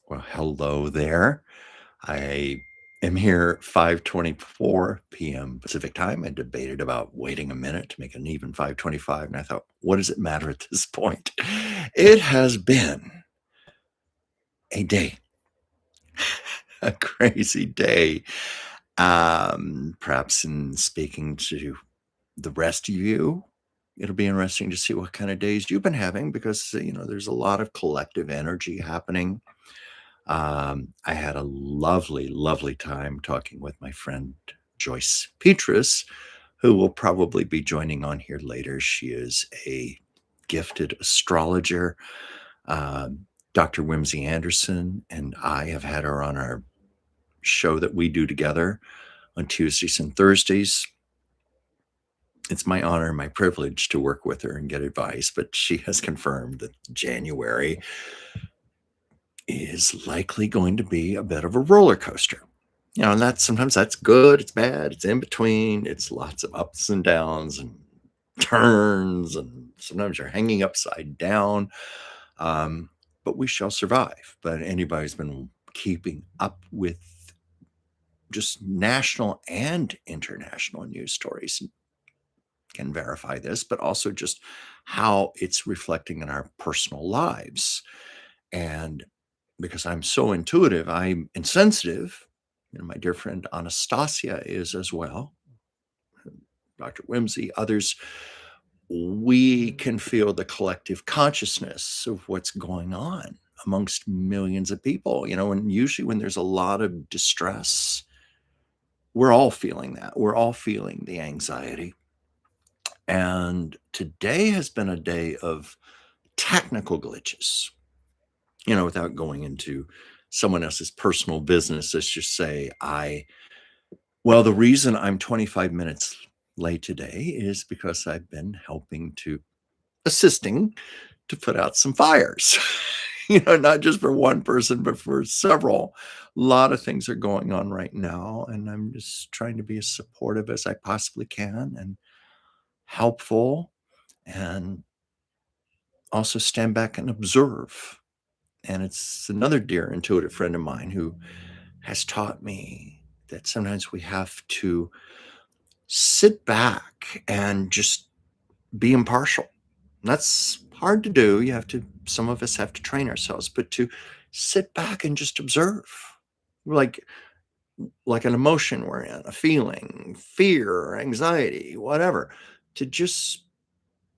Well, hello there. I am here 5:24 p.m. Pacific time. I debated about waiting a minute to make an even 5:25, and I thought, what does it matter at this point? It has been a day, a crazy day. Perhaps in speaking to the rest of you, it'll be interesting to see what kind of days you've been having because, there's a lot of collective energy happening. I had a lovely, lovely time talking with my friend Joyce Petrus, who will probably be joining on here later. She is a gifted astrologer. Dr. Whimsy Anderson and I have had her on our show that we do together on Tuesdays and Thursdays. It's my honor and my privilege to work with her and get advice, but she has confirmed that January is likely going to be a bit of a roller coaster. And sometimes that's good, it's bad, it's in between, it's lots of ups and downs and turns, and sometimes you're hanging upside down. But we shall survive. But anybody who's been keeping up with just national and international news stories can verify this, but also just how it's reflecting in our personal lives. And because I'm so intuitive, I'm insensitive. My dear friend Anastasia is as well. Dr. Whimsy, others, we can feel the collective consciousness of what's going on amongst millions of people. And usually when there's a lot of distress, we're all feeling that. We're all feeling the anxiety. And today has been a day of technical glitches. Without going into someone else's personal business, let's just say the reason I'm 25 minutes late today is because I've been assisting to put out some fires, not just for one person, but for several. A lot of things are going on right now, and I'm just trying to be as supportive as I possibly can and helpful, and also stand back and observe. And it's another dear intuitive friend of mine who has taught me that sometimes we have to sit back and just be impartial. That's hard to do. Some of us have to train ourselves, but to sit back and just observe, like an emotion we're in, a feeling, fear, anxiety, whatever, to just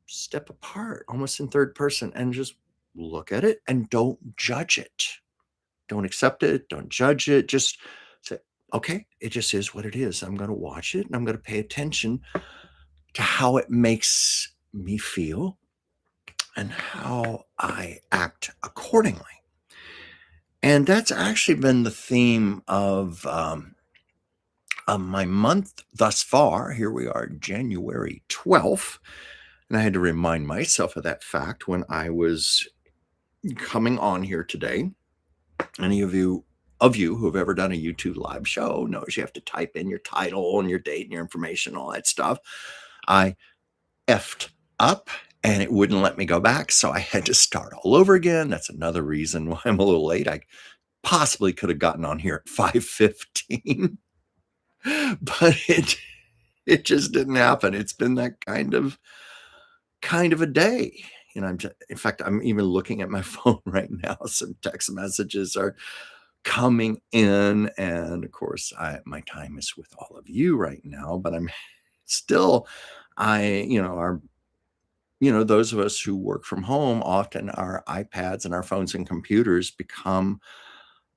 step apart almost in third person and just look at it and don't judge it. Don't accept it. Don't judge it. Just say, okay, it just is what it is. I'm going to watch it and I'm going to pay attention to how it makes me feel and how I act accordingly. And that's actually been the theme of my month thus far. Here we are, January 12th. And I had to remind myself of that fact when I was coming on here today. Any of you who have ever done a YouTube live show knows you have to type in your title and your date and your information, all that stuff. I effed up and it wouldn't let me go back, so I had to start all over again. That's another reason why I'm a little late. I possibly could have gotten on here at 5:15, but it just didn't happen. It's been that kind of a day. In fact, I'm even looking at my phone right now. Some text messages are coming in, and of course my time is with all of you right now, but I'm still, those of us who work from home, often our iPads and our phones and computers become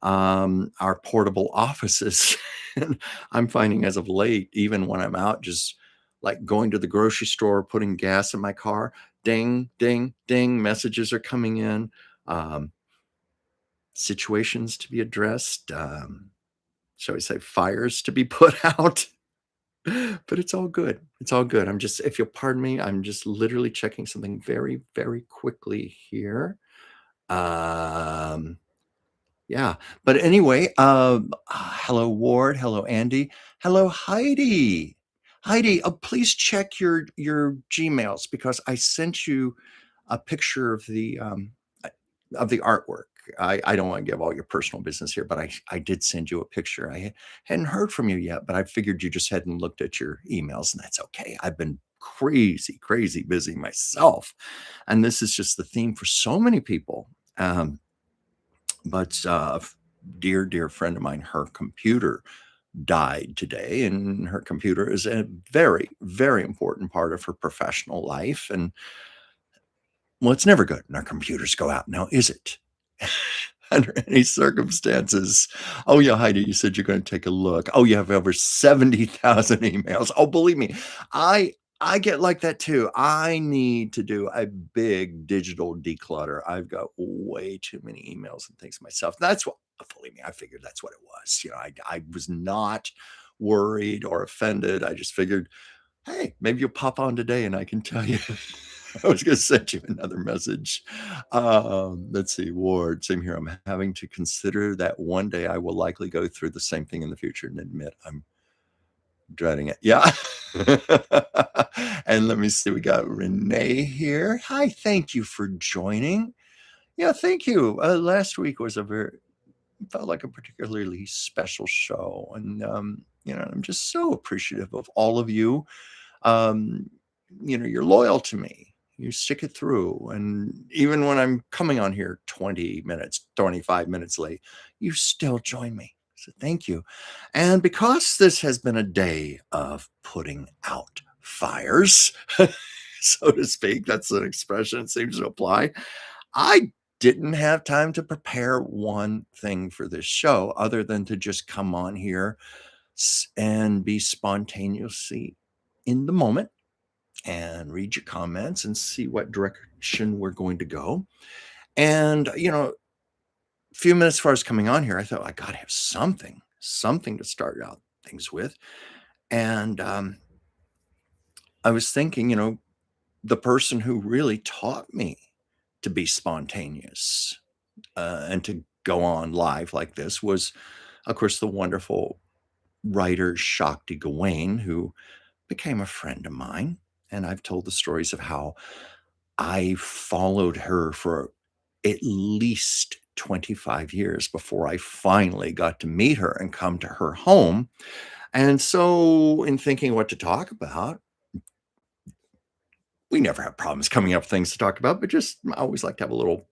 our portable offices. And I'm finding as of late, even when I'm out just like going to the grocery store, putting gas in my car, ding, ding, ding, messages are coming in, situations to be addressed, shall we say, fires to be put out. But it's all good. It's all good. If you'll pardon me, I'm just literally checking something very, very quickly here. Yeah. But anyway, hello, Ward. Hello, Andy. Hello, Heidi. Heidi, please check your Gmails because I sent you a picture of the artwork. I don't wanna give all your personal business here, but I did send you a picture. Hadn't heard from you yet, but I figured you just hadn't looked at your emails, and that's okay. I've been crazy, crazy busy myself, and this is just the theme for so many people. But dear, dear friend of mine, her computer died today, and her computer is a very, very important part of her professional life, and well, it's never good when our computers go out now, is it? Under any circumstances. Oh, yeah, Heidi, you said you're gonna take a look. Oh, you have over 70,000 emails. Oh, believe me, I I get like that too. I need to do a big digital declutter. I've got way too many emails and things myself. That's what believe me, I figured that's what it was. I was not worried or offended. I just figured, "Hey, maybe you'll pop on today and I can tell you." I was gonna send you another message. Let's see, Ward, same here. I'm having to consider that one day I will likely go through the same thing in the future and admit I'm dreading it. Yeah. And let me see, we got Renee here. Hi, thank you for joining. Yeah, thank you. Last week was a very felt like a particularly special show, and I'm just so appreciative of all of you. um, you're loyal to me. You stick it through. And even when I'm coming on here 20 minutes, 25 minutes late, you still join me. So thank you. And because this has been a day of putting out fires, so to speak, that's an expression that seems to apply. I didn't have time to prepare one thing for this show other than to just come on here and be spontaneously in the moment and read your comments and see what direction we're going to go. And, a few minutes before I was coming on here, I thought, I got to have something to start out things with. And I was thinking, the person who really taught me to be spontaneous and to go on live like this was, of course, the wonderful writer Shakti Gawain, who became a friend of mine. And I've told the stories of how I followed her for at least 25 years before I finally got to meet her and come to her home. And so, in thinking what to talk about, we never have problems coming up with things to talk about, but just I always like to have a little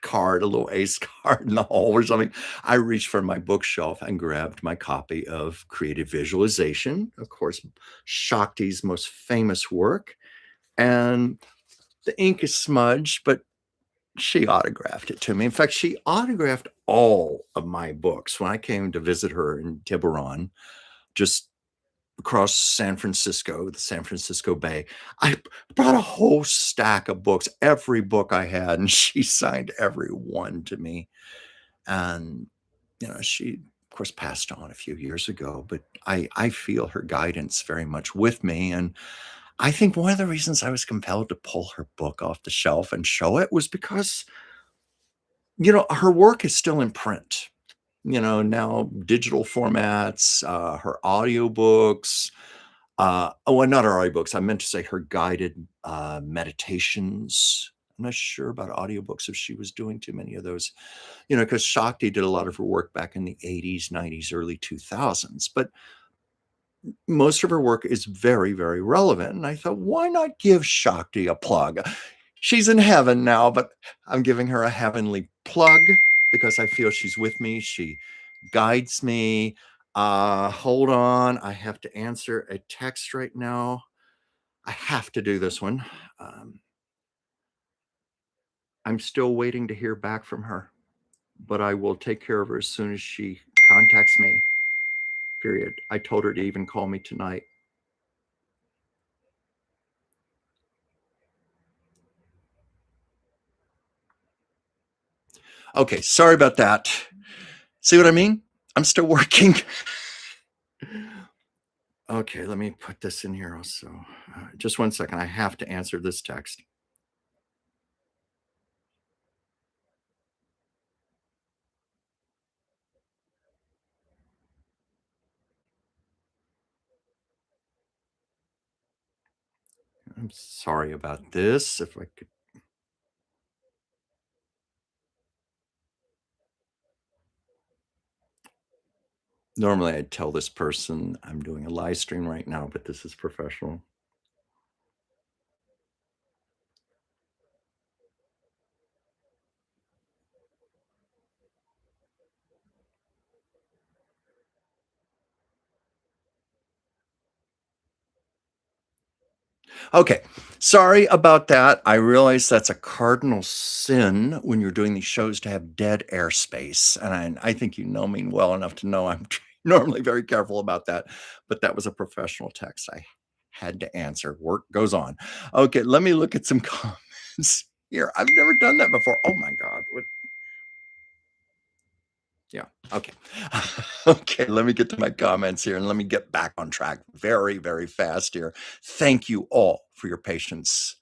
card, a little ace card in the hole or something. I reached for my bookshelf and grabbed my copy of Creative Visualization, of course, Shakti's most famous work. And the ink is smudged, but she autographed it to me. In fact, she autographed all of my books when I came to visit her in Tiburon, just across San Francisco, the San Francisco Bay. I brought a whole stack of books, every book I had, and she signed every one to me. And, she, of course, passed on a few years ago, but I feel her guidance very much with me. And I think one of the reasons I was compelled to pull her book off the shelf and show it was because her work is still in print, now digital formats, her audiobooks, oh, and not her audiobooks. I meant to say her guided meditations. I'm not sure about audiobooks if she was doing too many of those, because Shakti did a lot of her work back in the 80s, 90s, early 2000s. But most of her work is very, very relevant. And I thought, why not give Shakti a plug? She's in heaven now, but I'm giving her a heavenly plug because I feel she's with me. She guides me. Hold on. I have to answer a text right now. I have to do this one. Um, I'm still waiting to hear back from her, but I will take care of her as soon as she contacts me. Period. I told her to even call me tonight. Okay, sorry about that. See what I mean? I'm still working. Okay, let me put this in here also. Just one second. I have to answer this text. I'm sorry about this. If I could. Normally, I'd tell this person I'm doing a live stream right now, but this is professional. Okay. Sorry about that. I realize that's a cardinal sin when you're doing these shows to have dead airspace. And I think you know me well enough to know I'm normally very careful about that. But that was a professional text. I had to answer. Work goes on. Okay. Let me look at some comments here. I've never done that before. Oh my God. Yeah. Okay. Okay. Let me get to my comments here and let me get back on track very, very fast here. Thank you all for your patience.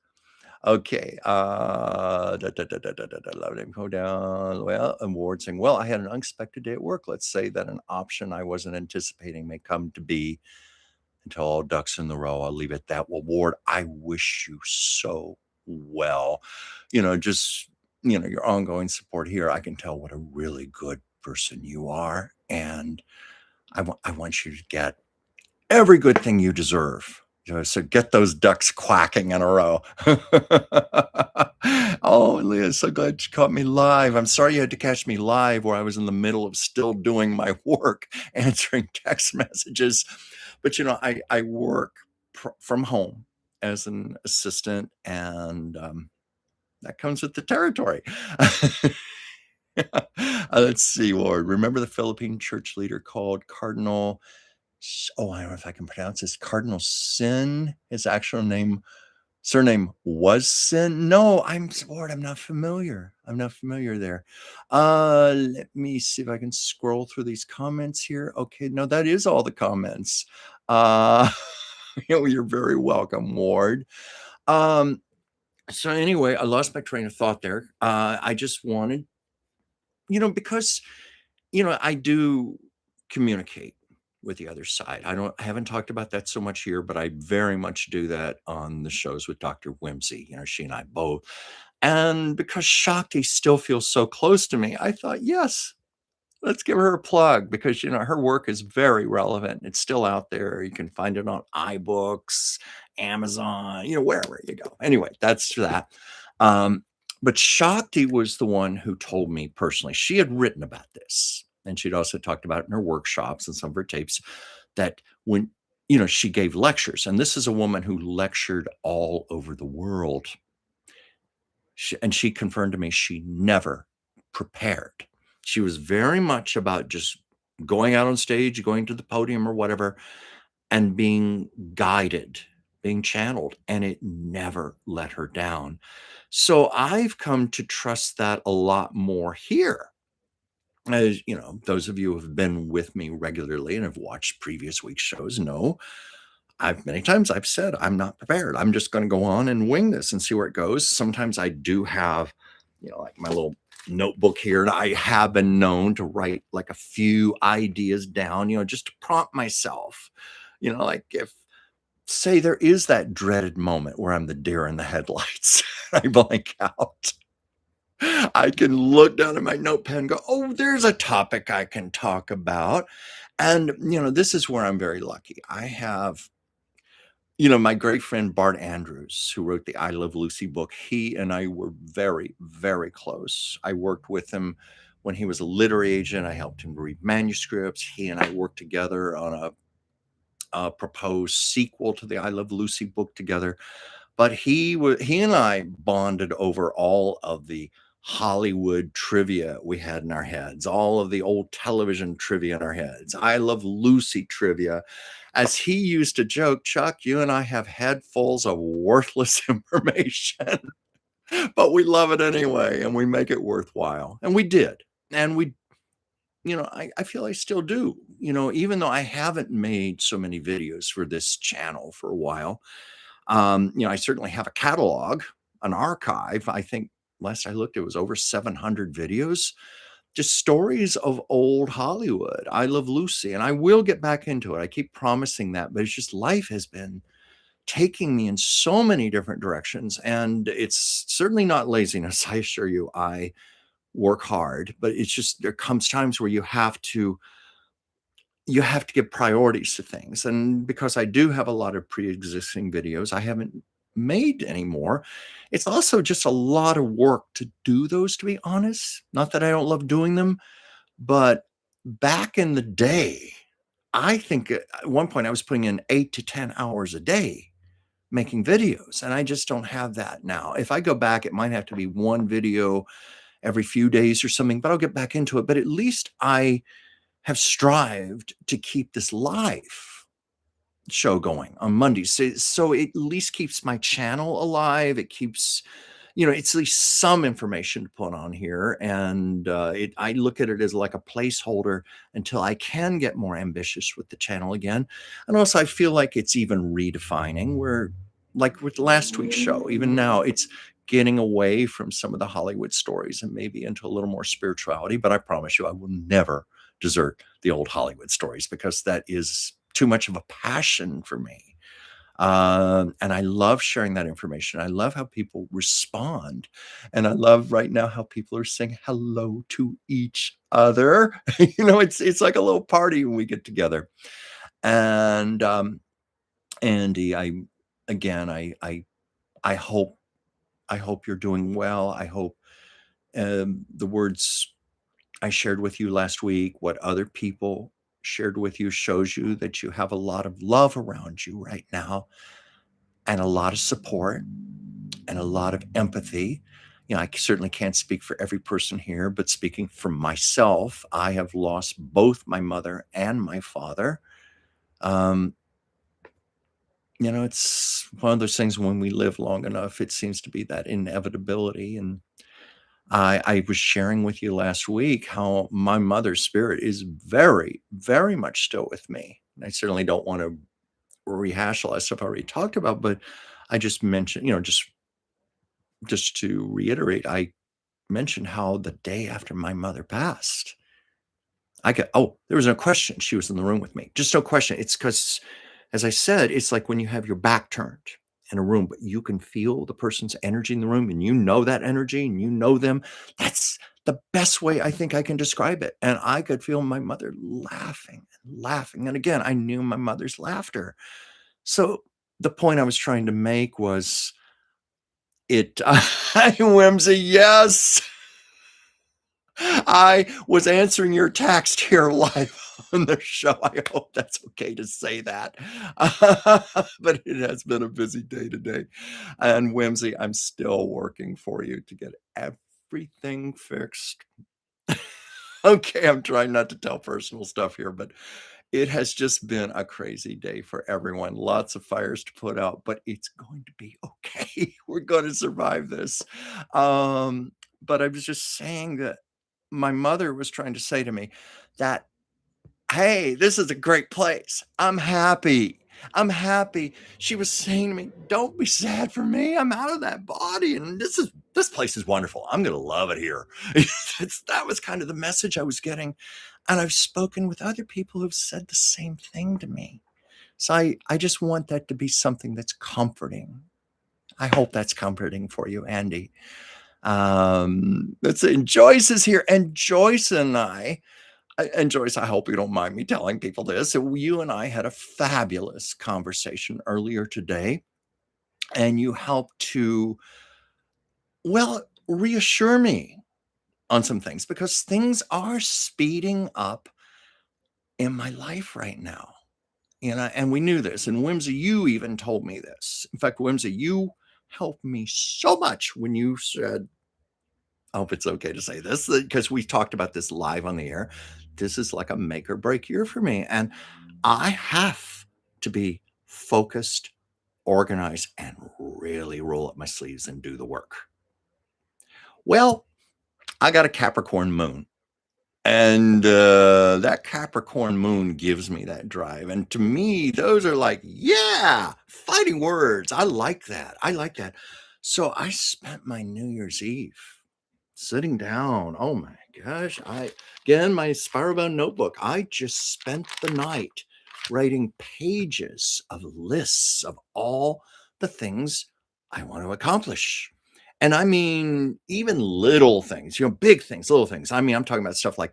Okay. Let him go down. Well, award saying, well, I had an unexpected day at work. Let's say that an option I wasn't anticipating may come to be until all ducks in the row. I'll leave it at that. Well, Ward, I wish you so well. Just, your ongoing support here. I can tell what a really good person you are. And I want you to get every good thing you deserve. So get those ducks quacking in a row. Oh, Leah, so glad you caught me live. I'm sorry you had to catch me live where I was in the middle of still doing my work, answering text messages. But I work from home as an assistant, and that comes with the territory. Let's see, Lord. Remember the Philippine church leader called Cardinal I don't know if I can pronounce this. Cardinal Sin. His actual surname was Sin. No, Lord, I'm not familiar. I'm not familiar there. Let me see if I can scroll through these comments here. Okay, no, that is all the comments. Uh, you're very welcome, Ward. Um, so anyway, I lost my train of thought there. I just wanted, because I do communicate with the other side. I haven't talked about that so much here, but I very much do that on the shows with Dr. Whimsy. She and I both. And because Shakti still feels so close to me, I thought, yes, let's give her a plug because her work is very relevant. It's still out there. You can find it on iBooks, Amazon, wherever you go. Anyway, that's that. Um, but Shakti was the one who told me personally. She had written about this, and she'd also talked about it in her workshops and some of her tapes. That when she gave lectures, and this is a woman who lectured all over the world. She confirmed to me she never prepared. She was very much about just going out on stage, going to the podium or whatever, and being guided, being channeled, and it never let her down. So I've come to trust that a lot more here. As those of you who have been with me regularly and have watched previous week's shows know many times I've said, I'm not prepared. I'm just going to go on and wing this and see where it goes. Sometimes I do have, like my little notebook here, and I have been known to write like a few ideas down, just to prompt myself. Like if, say, there is that dreaded moment where I'm the deer in the headlights, I blank out. I can look down at my notepad and go, oh, there's a topic I can talk about. And, this is where I'm very lucky. I have my great friend Bart Andrews, who wrote the I Love Lucy book, he and I were very, very close. I worked with him when he was a literary agent. I helped him read manuscripts. He and I worked together on a proposed sequel to the I Love Lucy book together. But he and I bonded over all of the Hollywood trivia we had in our heads, all of the old television trivia in our heads, I Love Lucy trivia. As he used to joke, Chuck, you and I have head fulls of worthless information, but we love it anyway, and we make it worthwhile. And we did. And I feel I still do, even though I haven't made so many videos for this channel for a while. I certainly have a catalog, an archive. I think last I looked, it was over 700 videos, just stories of old Hollywood. I Love Lucy, and I will get back into it. I keep promising that, but it's just life has been taking me in so many different directions, and it's certainly not laziness. I assure you, I work hard, but it's just there comes times where you have to you have to give priorities to things. And because I do have a lot of pre-existing videos I haven't made anymore, it's also just a lot of work to do those, to be honest. Not that I don't love doing them, but back in the day, I think at one point I was putting in 8 to 10 hours a day making videos, and I just don't have that now. If I go back, it might have to be one video every few days or something, but I'll get back into it. But at least I have strived to keep this live show going on Mondays. So it at least keeps my channel alive. It keeps, it's at least some information to put on here. And I look at it as like a placeholder until I can get more ambitious with the channel again. And also, I feel like it's even redefining where, like with last week's show, even now, it's getting away from some of the Hollywood stories and maybe into a little more spirituality. But I promise you, I will never desert the old Hollywood stories because that is too much of a passion for me. And I love sharing that information. I love how people respond. And I love right now how people are saying hello to each other. It's like a little party when we get together. And Andy, I hope you're doing well. I hope the words I shared with you last week, what other people shared with you, shows you that you have a lot of love around you right now and a lot of support and a lot of empathy. I certainly can't speak for every person here, but speaking for myself, I have lost both my mother and my father. Um, it's one of those things when we live long enough, it seems to be that inevitability. And I was sharing with you last week how my mother's spirit is very, very much still with me. And I certainly don't want to rehash all that stuff I already talked about, but I just mentioned, just to reiterate, I mentioned how the day after my mother passed, there was no question she was in the room with me. Just no question. It's because, as I said, it's like when you have your back turned in a room, but you can feel the person's energy in the room and you know that energy and you know them. That's the best way I think I can describe it. And I could feel my mother laughing and laughing. And again, I knew my mother's laughter. So the point I was trying to make was Whimsy, yes. I was answering your text here live on the show. I hope that's okay to say that. But it has been a busy day today. And Whimsy, I'm still working for you to get everything fixed. Okay, I'm trying not to tell personal stuff here, but it has just been a crazy day for everyone. Lots of fires to put out, but it's going to be okay. We're going to survive this. But I was just saying that my mother was trying to say to me that, hey, this is a great place. I'm happy. I'm happy. She was saying to me, don't be sad for me. I'm out of that body. And this place is wonderful. I'm going to love it here. That was kind of the message I was getting. And I've spoken with other people who've said the same thing to me. So I just want that to be something that's comforting. I hope that's comforting for you, Andy. Let's see. Joyce is here. And Joyce and Joyce, I hope you don't mind me telling people this. So you and I had a fabulous conversation earlier today, and you helped to, well, reassure me on some things because things are speeding up in my life right now. And we knew this. And Whimsy, you even told me this. In fact, Whimsy, you helped me so much when you said, I hope it's okay to say this because we talked about this live on the air. This is like a make or break year for me. And I have to be focused, organized, and really roll up my sleeves and do the work. Well, I got a Capricorn moon. And that Capricorn moon gives me that drive. And to me, those are like, yeah, fighting words. I like that. I like that. So I spent my New Year's Eve sitting down. Oh my gosh. My spiral bound notebook. I just spent the night writing pages of lists of all the things I want to accomplish. And I mean, even little things, big things, little things. I mean, I'm talking about stuff like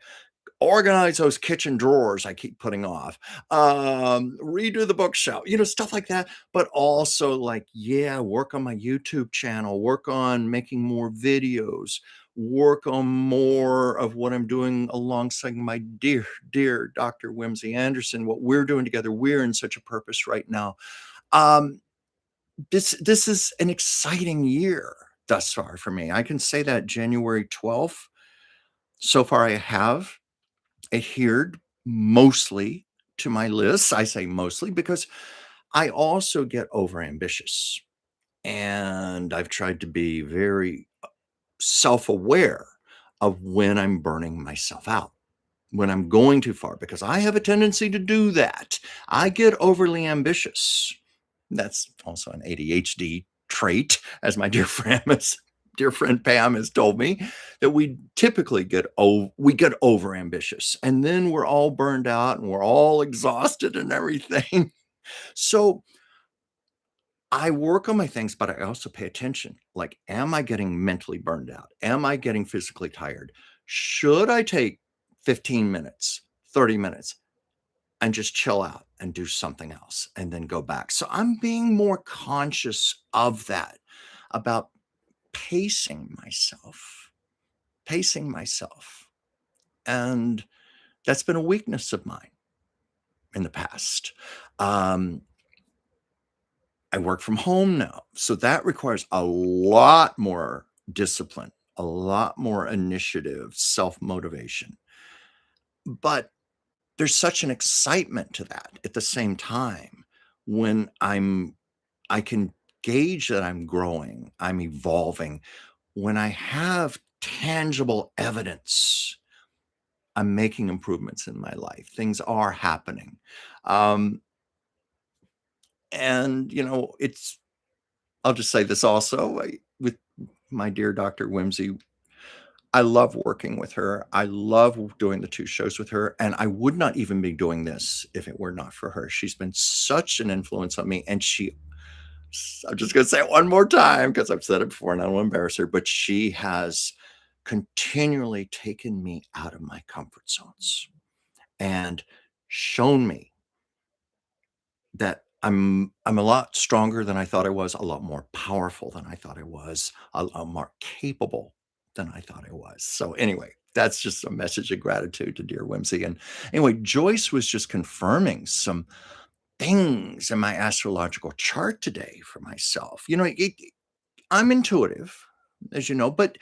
organize those kitchen drawers I keep putting off, redo the bookshelf, stuff like that. But also, like, yeah, work on my YouTube channel, work on making more videos, work on more of what I'm doing alongside my dear, dear Dr. Whimsy Anderson, what we're doing together. We're in such a purpose right now. Um, this is an exciting year thus far for me. I can say that January 12th, so far I have adhered mostly to my lists. I say mostly because I also get overambitious, and I've tried to be very self-aware of when I'm burning myself out, when I'm going too far, because I have a tendency to do that. I get overly ambitious. That's also an ADHD trait, as my dear friend Pam has told me, that we typically get over ambitious, and then we're all burned out and we're all exhausted and everything. So I work on my things, but I also pay attention. Like, am I getting mentally burned out? Am I getting physically tired? Should I take 15 minutes, 30 minutes and just chill out and do something else and then go back? So I'm being more conscious of that, about pacing myself. And that's been a weakness of mine in the past. Um, I work from home now, so that requires a lot more discipline, a lot more initiative, self-motivation. But there's such an excitement to that at the same time when I can gauge that I'm growing, I'm evolving, when I have tangible evidence I'm making improvements in my life. Things are happening. Um, and, I'll just say this also, with my dear Dr. Whimsy, I love working with her. I love doing the 2 shows with her, and I would not even be doing this if it were not for her. She's been such an influence on me, and I'm just gonna say it one more time because I've said it before and I don't want to embarrass her, but she has continually taken me out of my comfort zones and shown me that I'm a lot stronger than I thought I was, a lot more powerful than I thought I was, a lot more capable than I thought I was. So anyway, that's just a message of gratitude to dear Whimsy. And anyway, Joyce was just confirming some things in my astrological chart today for myself. I'm intuitive, as you know, but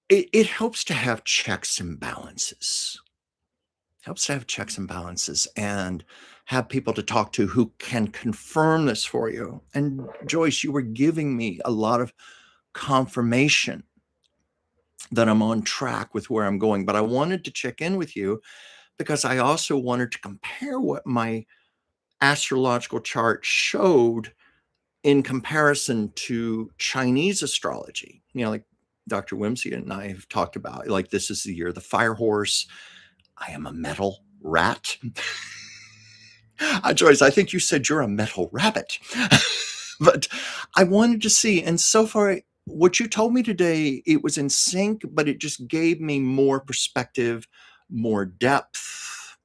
it helps to have checks and balances. Helps to have checks and balances and have people to talk to who can confirm this for you. And Joyce, you were giving me a lot of confirmation that I'm on track with where I'm going. But I wanted to check in with you because I also wanted to compare what my astrological chart showed in comparison to Chinese astrology. Like Dr. Whimsy and I have talked about, like, this is the year of the fire horse. I am a metal rat. Joyce, I think you said you're a metal rabbit. But I wanted to see, and so far, what you told me today, it was in sync, but it just gave me more perspective, more depth,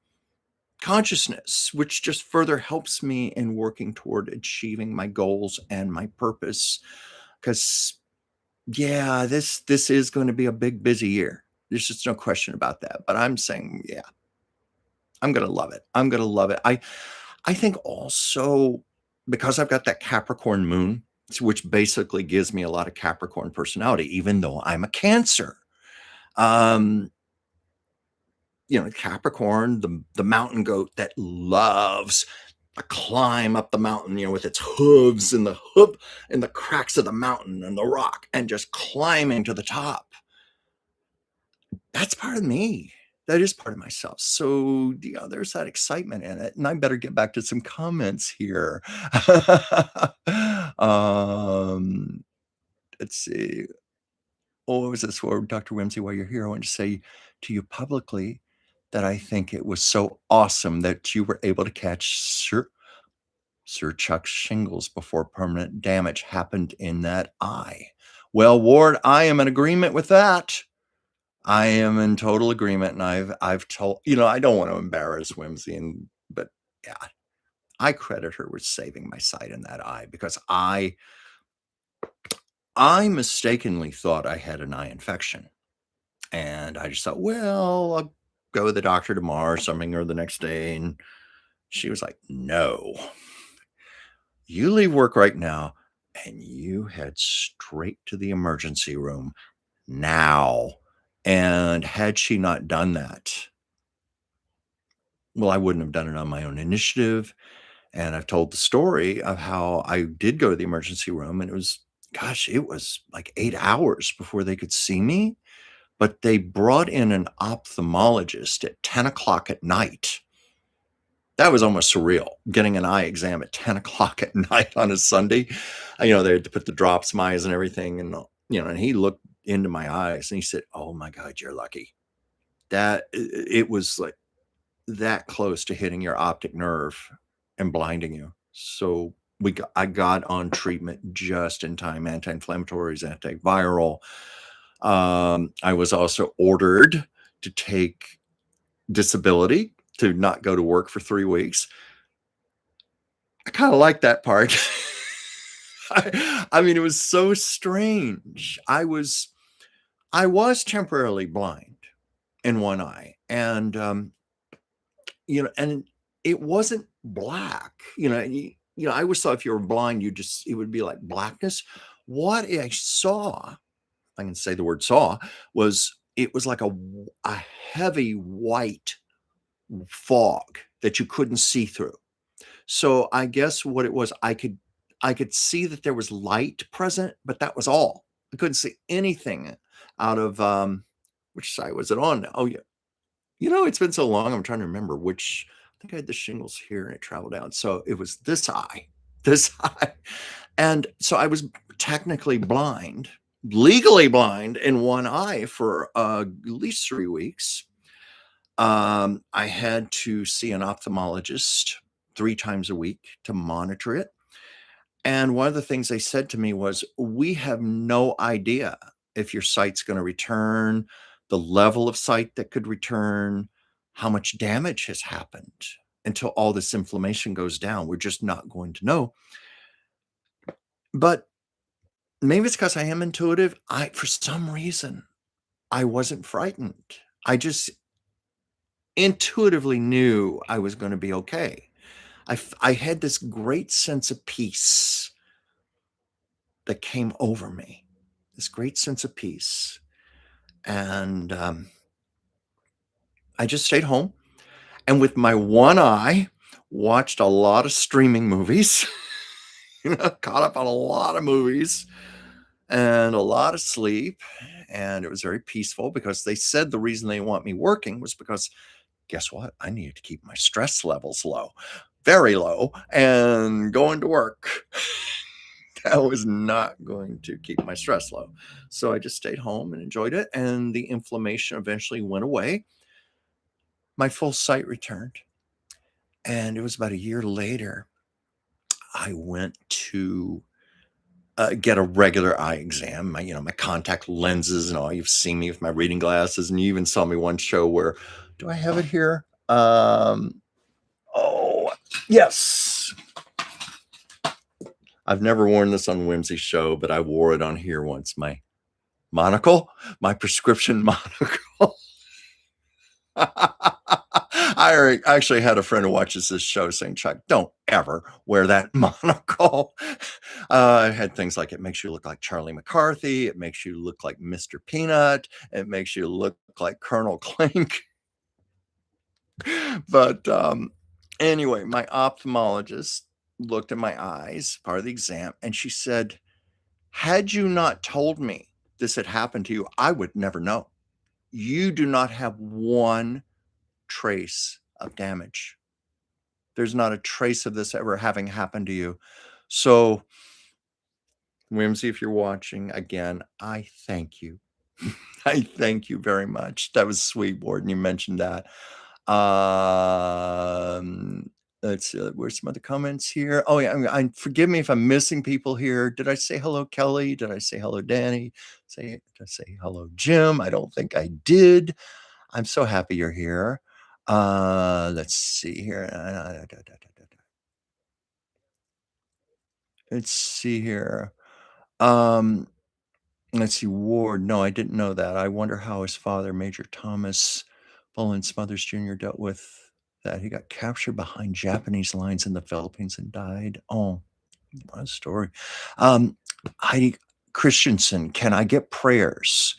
consciousness, which just further helps me in working toward achieving my goals and my purpose. Because, yeah, this is going to be a big, busy year. There's just no question about that. But I'm saying, yeah, I'm going to love it. I'm going to love it. I think also because I've got that Capricorn moon, which basically gives me a lot of Capricorn personality, even though I'm a Cancer. Um, Capricorn, the mountain goat that loves to climb up the mountain, with its hooves in the cracks of the mountain and the rock and just climbing to the top. That's part of me. That is part of myself. So, there's that excitement in it. And I better get back to some comments here. um, let's see. Oh, what was this for? Dr. Whimsy, while you're here, I want to say to you publicly that I think it was so awesome that you were able to catch Sir Chuck's shingles before permanent damage happened in that eye. Well, Ward, I am in agreement with that. I am in total agreement, and I've told I don't want to embarrass Whimsy, but yeah, I credit her with saving my sight in that eye because I mistakenly thought I had an eye infection, and I just thought, well, I'll go to the doctor tomorrow or something or the next day, and she was like, "No, you leave work right now, and you head straight to the emergency room now." And had she not done that, well, I wouldn't have done it on my own initiative. And I've told the story of how I did go to the emergency room, and it was like 8 hours before they could see me. But they brought in an ophthalmologist at 10 o'clock at night. That was almost surreal, getting an eye exam at 10 o'clock at night on a Sunday. They had to put the drops in my eyes and everything. And he looked into my eyes and he said, "Oh my God, you're lucky." It was like that close to hitting your optic nerve and blinding you. So I got on treatment just in time, anti-inflammatories, antiviral. I was also ordered to take disability to not go to work for 3 weeks. I kind of like that part. I mean, it was so strange. I was temporarily blind in one eye, and it wasn't black. I always thought if you were blind, it would be like blackness. What I saw, I can say the word saw, was it was like a heavy white fog that you couldn't see through. So I guess what it was, I could see that there was light present, but that was all. I couldn't see anything out of which side was it on? Oh yeah. It's been so long, I'm trying to remember which. I think I had the shingles here and it traveled down. So it was this eye, this eye. And so I was technically blind, legally blind in one eye for at least 3 weeks. I had to see an ophthalmologist 3 times a week to monitor it. And one of the things they said to me was, "We have no idea if your sight's going to return, the level of sight that could return, how much damage has happened until all this inflammation goes down. We're just not going to know." But maybe it's because I am intuitive. For some reason, I wasn't frightened. I just intuitively knew I was going to be okay. I had this great sense of peace that came over me, this great sense of peace. And I just stayed home and with my one eye watched a lot of streaming movies, caught up on a lot of movies and a lot of sleep. And it was very peaceful because they said the reason they want me working was because guess what? I needed to keep my stress levels low, very low, and going to work. That was not going to keep my stress low. So I just stayed home and enjoyed it. And the inflammation eventually went away. My full sight returned. And it was about a year later, I went to get a regular eye exam, my contact lenses and all. You've seen me with my reading glasses, and you even saw me one show where, do I have it here? Oh, yes. I've never worn this on Whimsy show, but I wore it on here once. My monocle, my prescription monocle. I actually had a friend who watches this show saying, "Chuck, don't ever wear that monocle." It had things like it makes you look like Charlie McCarthy. It makes you look like Mr. Peanut. It makes you look like Colonel Clink. But anyway, my ophthalmologist looked at my eyes, part of the exam, and she said, "Had you not told me this had happened to you, I would never know. You do not have one trace of damage. There's not a trace of this ever having happened to you." So, Whimsy, if you're watching, again, I thank you. I thank you very much. That was sweet, Ward, and you mentioned that. Um, Let's see, where's some other comments here? Oh, yeah, forgive me if I'm missing people here. Did I say hello, Kelly? Did I say hello, Danny? Did I say hello, Jim? I don't think I did. I'm so happy you're here. Let's see here. Let's see here. Um, let's see, Ward. No, I didn't know that. I wonder how his father, Major Thomas Bolin Smothers Jr., dealt with that. He got captured behind Japanese lines in the Philippines and died. Oh, what a story. Um, Heidi Christensen, can I get prayers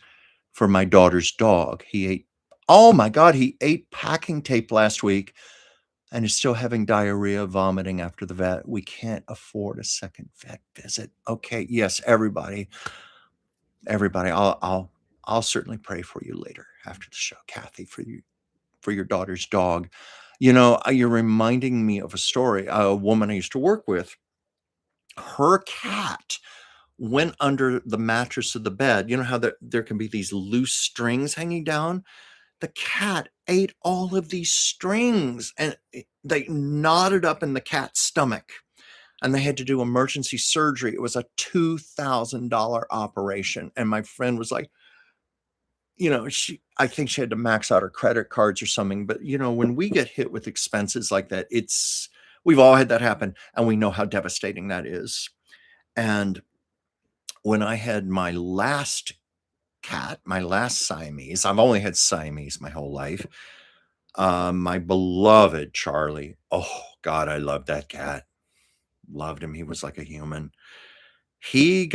for my daughter's dog? He ate, oh my God, he ate packing tape last week and is still having diarrhea, vomiting after the vet. We can't afford a second vet visit. Okay, yes, everybody, I'll certainly pray for you later after the show, Kathy, for your daughter's dog. You're reminding me of a story. A woman I used to work with, her cat went under the mattress of the bed. You know how there can be these loose strings hanging down? The cat ate all of these strings and they knotted up in the cat's stomach and they had to do emergency surgery. It was a $2,000 operation. And my friend was like, I think she had to max out her credit cards or something. But, when we get hit with expenses like that, we've all had that happen and we know how devastating that is. And when I had my last cat, my last Siamese, I've only had Siamese my whole life. My beloved Charlie. Oh God, I loved that cat. Loved him. He was like a human. He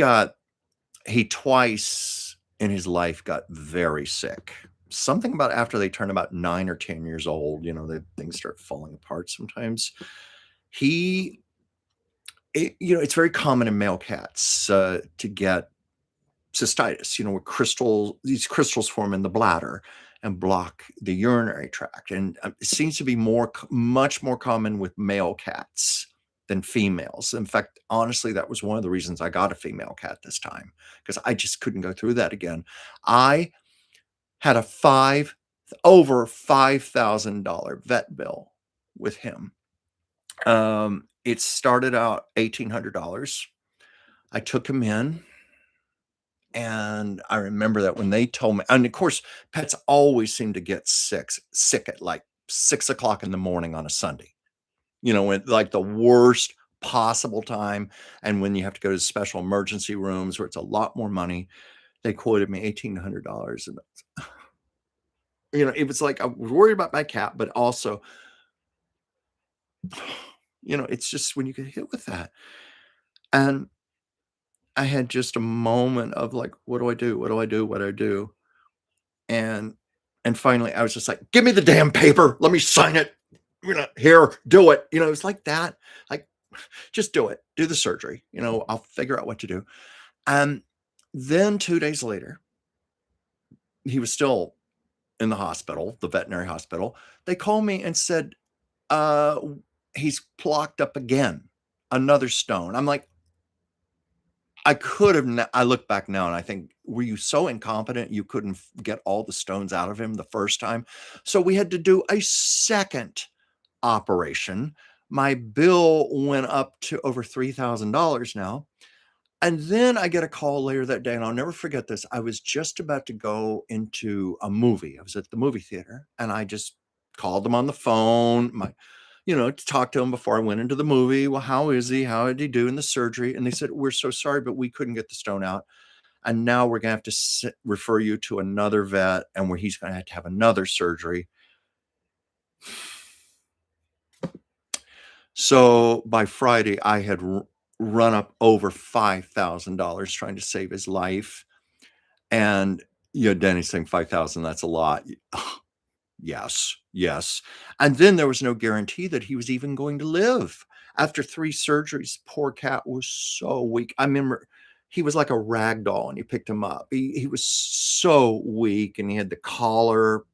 twice in his life got very sick. Something about after they turn about 9 or 10 years old, the things start falling apart sometimes. It's very common in male cats to get cystitis, where these crystals form in the bladder and block the urinary tract. And it seems to be much more common with male cats than females. In fact, honestly, that was one of the reasons I got a female cat this time, because I just couldn't go through that again. I had over $5,000 vet bill with him. It started out $1,800. I took him in. And I remember that when they told me, and of course, pets always seem to get sick at like 6 o'clock in the morning on a Sunday, when like the worst possible time. And when you have to go to special emergency rooms where it's a lot more money, they quoted me $1,800. And, it was like, I was worried about my cat, but also, it's just when you get hit with that. And I had just a moment of like, what do I do? What do I do? What do I do? And finally, I was just like, "Give me the damn paper. Let me sign it. Here, do it." It's like that. Like, just do it. Do the surgery. I'll figure out what to do. And then 2 days later, he was still in the hospital, the veterinary hospital. They called me and said, uh, he's blocked up again, another stone. I'm like, I look back now and I think, were you so incompetent you couldn't get all the stones out of him the first time? So we had to do a second operation. My bill went up to over $3,000 now. And then I get a call later that day, and I'll never forget this. I was just about to go into a movie. I was at the movie theater, and I just called them on the phone, to talk to him before I went into the movie. Well, how is he? How did he do in the surgery? And they said, "We're so sorry, but we couldn't get the stone out. And now we're going to have to refer you to another vet, and where he's going to have another surgery." So by Friday, I had run up over $5,000 trying to save his life. And Denny's saying 5,000, that's a lot. Yes, yes. And then there was no guarantee that he was even going to live. After 3 surgeries, poor cat was so weak. I remember he was like a rag doll and you picked him up. He was so weak, and he had the collar,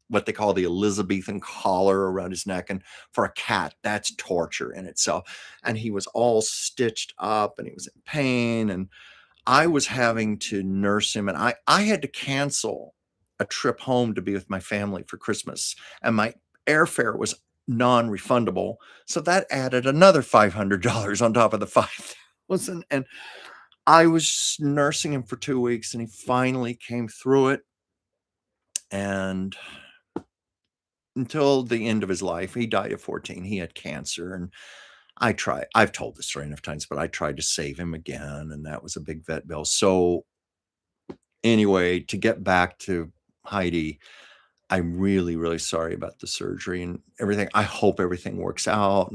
what they call the Elizabethan collar around his neck. And for a cat, that's torture in itself. And he was all stitched up and he was in pain. And I was having to nurse him, and I had to cancel a trip home to be with my family for Christmas. And my airfare was non-refundable. So that added another $500 on top of the 5,000. And I was nursing him for 2 weeks, and he finally came through it. And until the end of his life, he died at 14. He had cancer, and I've told this story enough times, but I tried to save him again, and that was a big vet bill. So anyway, to get back to Heidi, I'm really, really sorry about the surgery and everything. I hope everything works out,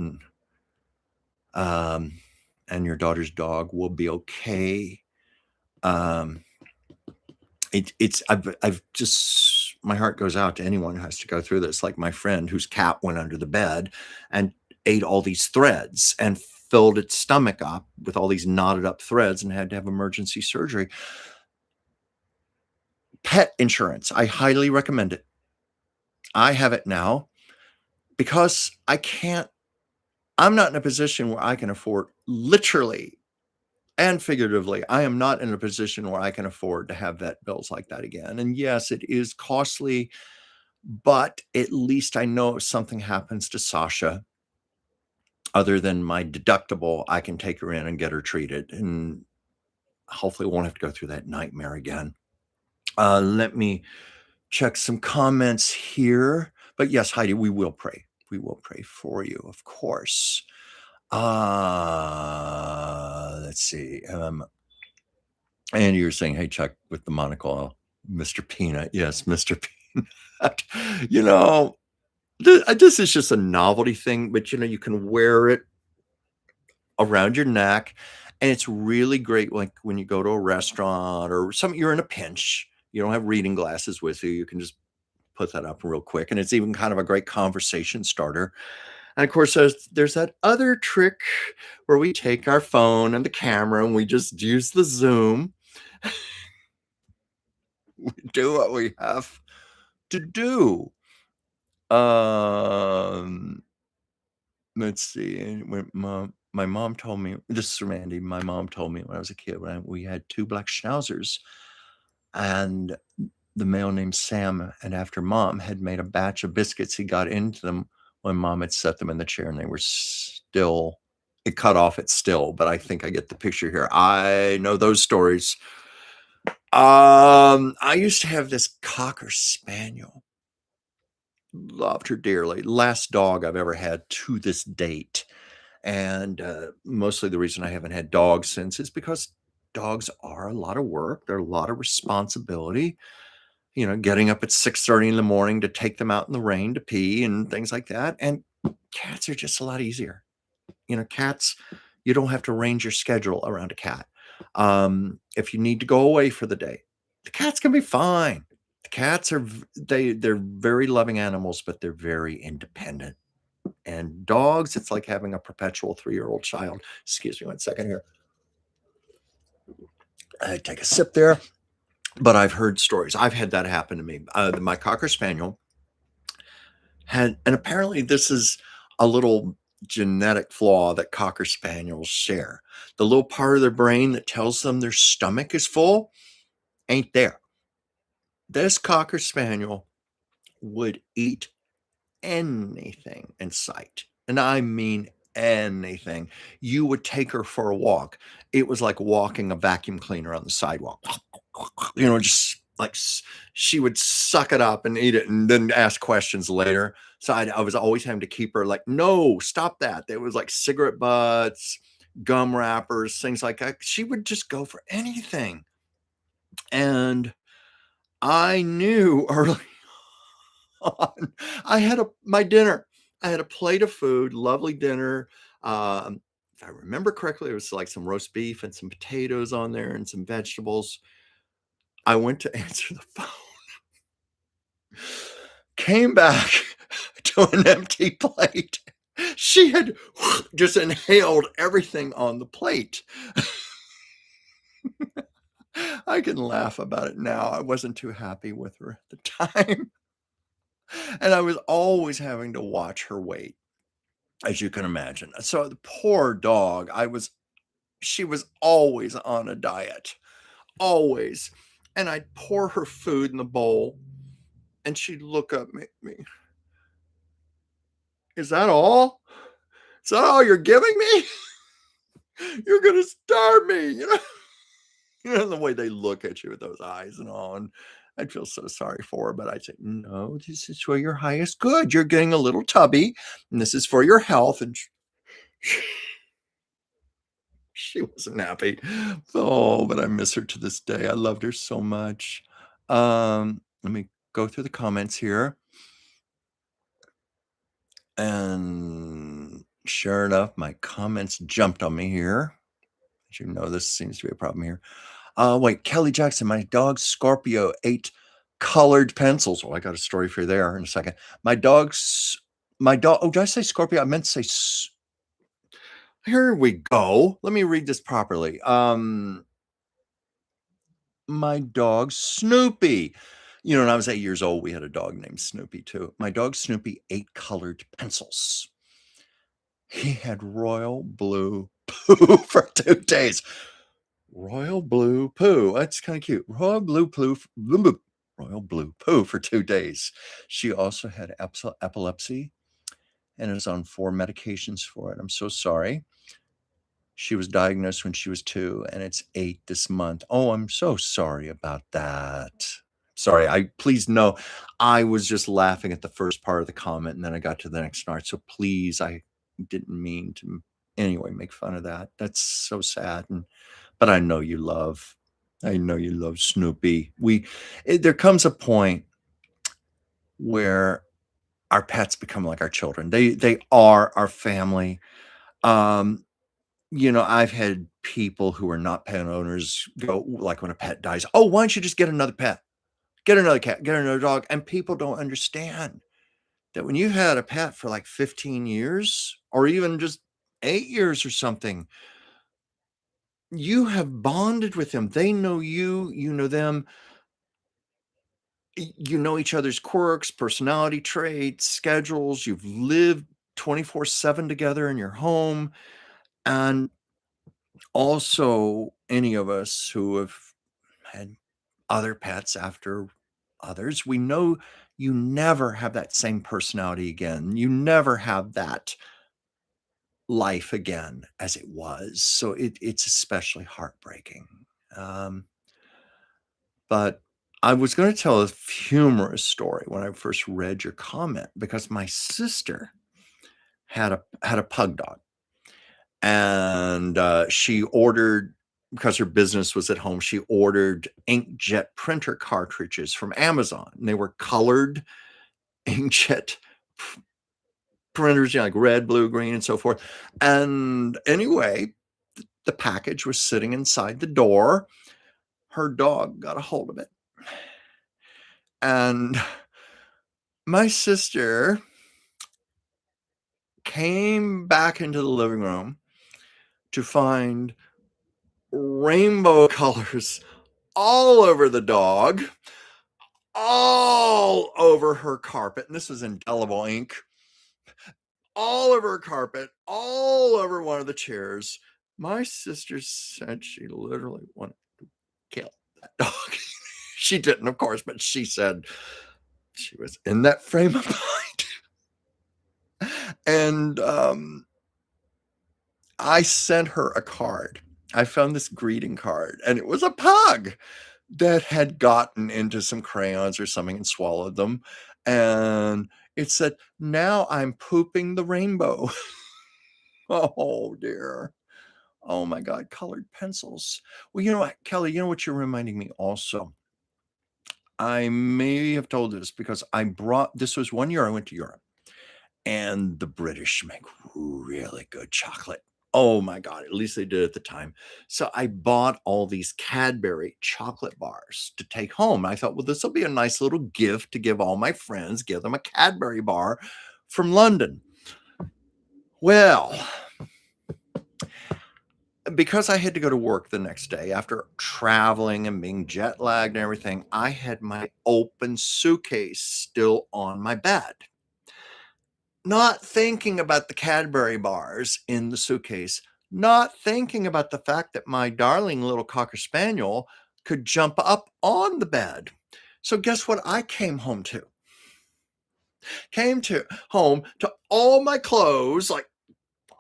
um, and your daughter's dog will be okay. Um, it's I've just my heart goes out to anyone who has to go through this. Like my friend whose cat went under the bed and ate all these threads and filled its stomach up with all these knotted up threads and had to have emergency surgery. Pet insurance, I highly recommend it. I have it now because I'm not in a position where I can afford, literally and figuratively, I am not in a position where I can afford to have vet bills like that again. And yes, it is costly, but at least I know if something happens to Sasha, other than my deductible, I can take her in and get her treated, and hopefully won't have to go through that nightmare again. Let me check some comments here. But yes, Heidi, we will pray. We will pray for you, of course. Let's see. And you're saying, hey, Chuck, with the monocle, Mr. Peanut. Yes, Mr. Peanut. This is just a novelty thing, but you can wear it around your neck, and it's really great. Like when you go to a restaurant or something, you're in a pinch, you don't have reading glasses with you can just put that up real quick, and it's even kind of a great conversation starter. And of course, there's that other trick where we take our phone and the camera and we just use the zoom. We do what we have to do. Let's see. When my mom told me, this is from Andy. My mom told me when I was a kid, when we had 2 black schnauzers, and the male named Sam, and after mom had made a batch of biscuits, he got into them when mom had set them in the chair, and they were still, it cut off at still, but I think I get the picture here. I know those stories. I used to have this Cocker Spaniel. Loved her dearly. Last dog I've ever had to this date. And mostly the reason I haven't had dogs since is because dogs are a lot of work. They're a lot of responsibility. Getting up at 6:30 in the morning to take them out in the rain to pee and things like that. And cats are just a lot easier. Cats, you don't have to arrange your schedule around a cat. If you need to go away for the day, the cats can be fine. The cats they're very loving animals, but they're very independent. And dogs, it's like having a perpetual 3-year-old child. Excuse me 1 second here. I take a sip there. But I've heard stories. I've had that happen to me. My Cocker Spaniel and apparently this is a little genetic flaw that Cocker Spaniels share. The little part of their brain that tells them their stomach is full ain't there. This Cocker Spaniel would eat anything in sight. And I mean anything. You would take her for a walk. It was like walking a vacuum cleaner on the sidewalk. Just like she would suck it up and eat it and then ask questions later. So I was always having to keep her like, no, stop that. There was like cigarette butts, gum wrappers, things like that. She would just go for anything. And I knew early on, I had my dinner. I had a plate of food, lovely dinner. If I remember correctly, it was like some roast beef and some potatoes on there and some vegetables. I went to answer the phone, came back to an empty plate. She had just inhaled everything on the plate. I can laugh about it now. I wasn't too happy with her at the time. And I was always having to watch her weight, as you can imagine. So the poor dog, she was always on a diet, always. And I'd pour her food in the bowl, and she'd look up at me. Is that all? Is that all you're giving me? You're gonna starve me, you know? You know, the way they look at you with those eyes and all, and I'd feel so sorry for her, but I'd say, "No, this is for your highest good. You're getting a little tubby, and this is for your health," and she wasn't happy. Oh, but I miss her to this day. I loved her so much. Let me go through the comments here. And sure enough, my comments jumped on me here. As you know, this seems to be a problem here. Wait, Kelly Jackson, my dog Scorpio ate colored pencils. Oh, I got a story for you there in a second. My dog, oh, did I say Scorpio? I meant to say, here we go. Let me read this properly. My dog Snoopy. You know, when I was 8 years old, we had a dog named Snoopy too. My dog Snoopy ate colored pencils. He had royal blue poo for 2 days. Royal blue poo. That's kind of cute. Royal blue poo for 2 days. She also had epilepsy and is on 4 medications for it. I'm so sorry. She was diagnosed when she was 2, and it's 8 this month. Oh, I'm so sorry about that. Sorry, please know, I was just laughing at the first part of the comment, and then I got to the next part, so please, I didn't mean to anyway make fun of that. That's so sad, but I know you love Snoopy. There comes a point where our pets become like our children. They are our family. Um, you know, I've had people who are not pet owners go, like, when a pet dies, "Oh, why don't you just get another pet? Get another cat, get another dog," and people don't understand that when you've had a pet for, like, 15 years or even just 8 years or something, you have bonded with them. They know you, you know them. You know each other's quirks, personality traits, schedules. You've lived 24/7 together in your home, and also, any of us who have had other pets after others, we know you never have that same personality again. You never have that life again as it was. So it's especially heartbreaking. Um, but I was going to tell a humorous story when I first read your comment because my sister had a pug dog, and she ordered, because her business was at home, she ordered inkjet printer cartridges from Amazon, and they were colored inkjet printers, you know, like red, blue, green, and so forth. And anyway, the package was sitting inside the door. Her dog got a hold of it, and my sister came back into the living room to find rainbow colors all over the dog, all over her carpet, and this was indelible ink, all over her carpet, all over one of the chairs. My sister said she literally wanted to kill that dog. She didn't, of course, but she said she was in that frame of mind. And I sent her a card. I found this greeting card, and it was a pug that had gotten into some crayons or something and swallowed them. And it said, "Now I'm pooping the rainbow." Oh dear. Oh my God, colored pencils. Well, you know what, Kelly, you know what you're reminding me also? I may have told this because this was one year I went to Europe, and the British make really good chocolate. Oh my God, at least they did at the time. So I bought all these Cadbury chocolate bars to take home. I thought, well, this will be a nice little gift to give all my friends, give them a Cadbury bar from London. Well, because I had to go to work the next day after traveling and being jet lagged and everything, I had my open suitcase still on my bed, not thinking about the Cadbury bars in the suitcase, not thinking about the fact that my darling little Cocker Spaniel could jump up on the bed. So, guess what I came home to? Came to home to all my clothes, like,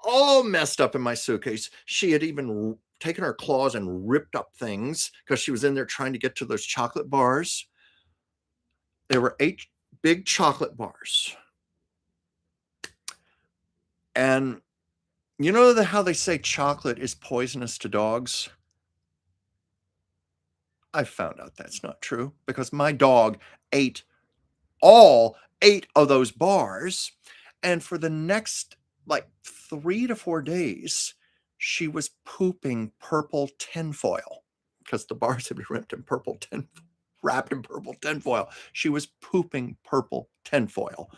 all messed up in my suitcase. She had even taken her claws and ripped up things because she was in there trying to get to those chocolate bars. There were 8 big chocolate bars. And you know how they say chocolate is poisonous to dogs? I found out that's not true because my dog ate all 8 of those bars, and for the next, like, 3 to 4 days, she was pooping purple tinfoil because the bars had been wrapped in purple tinfoil. She was pooping purple tinfoil.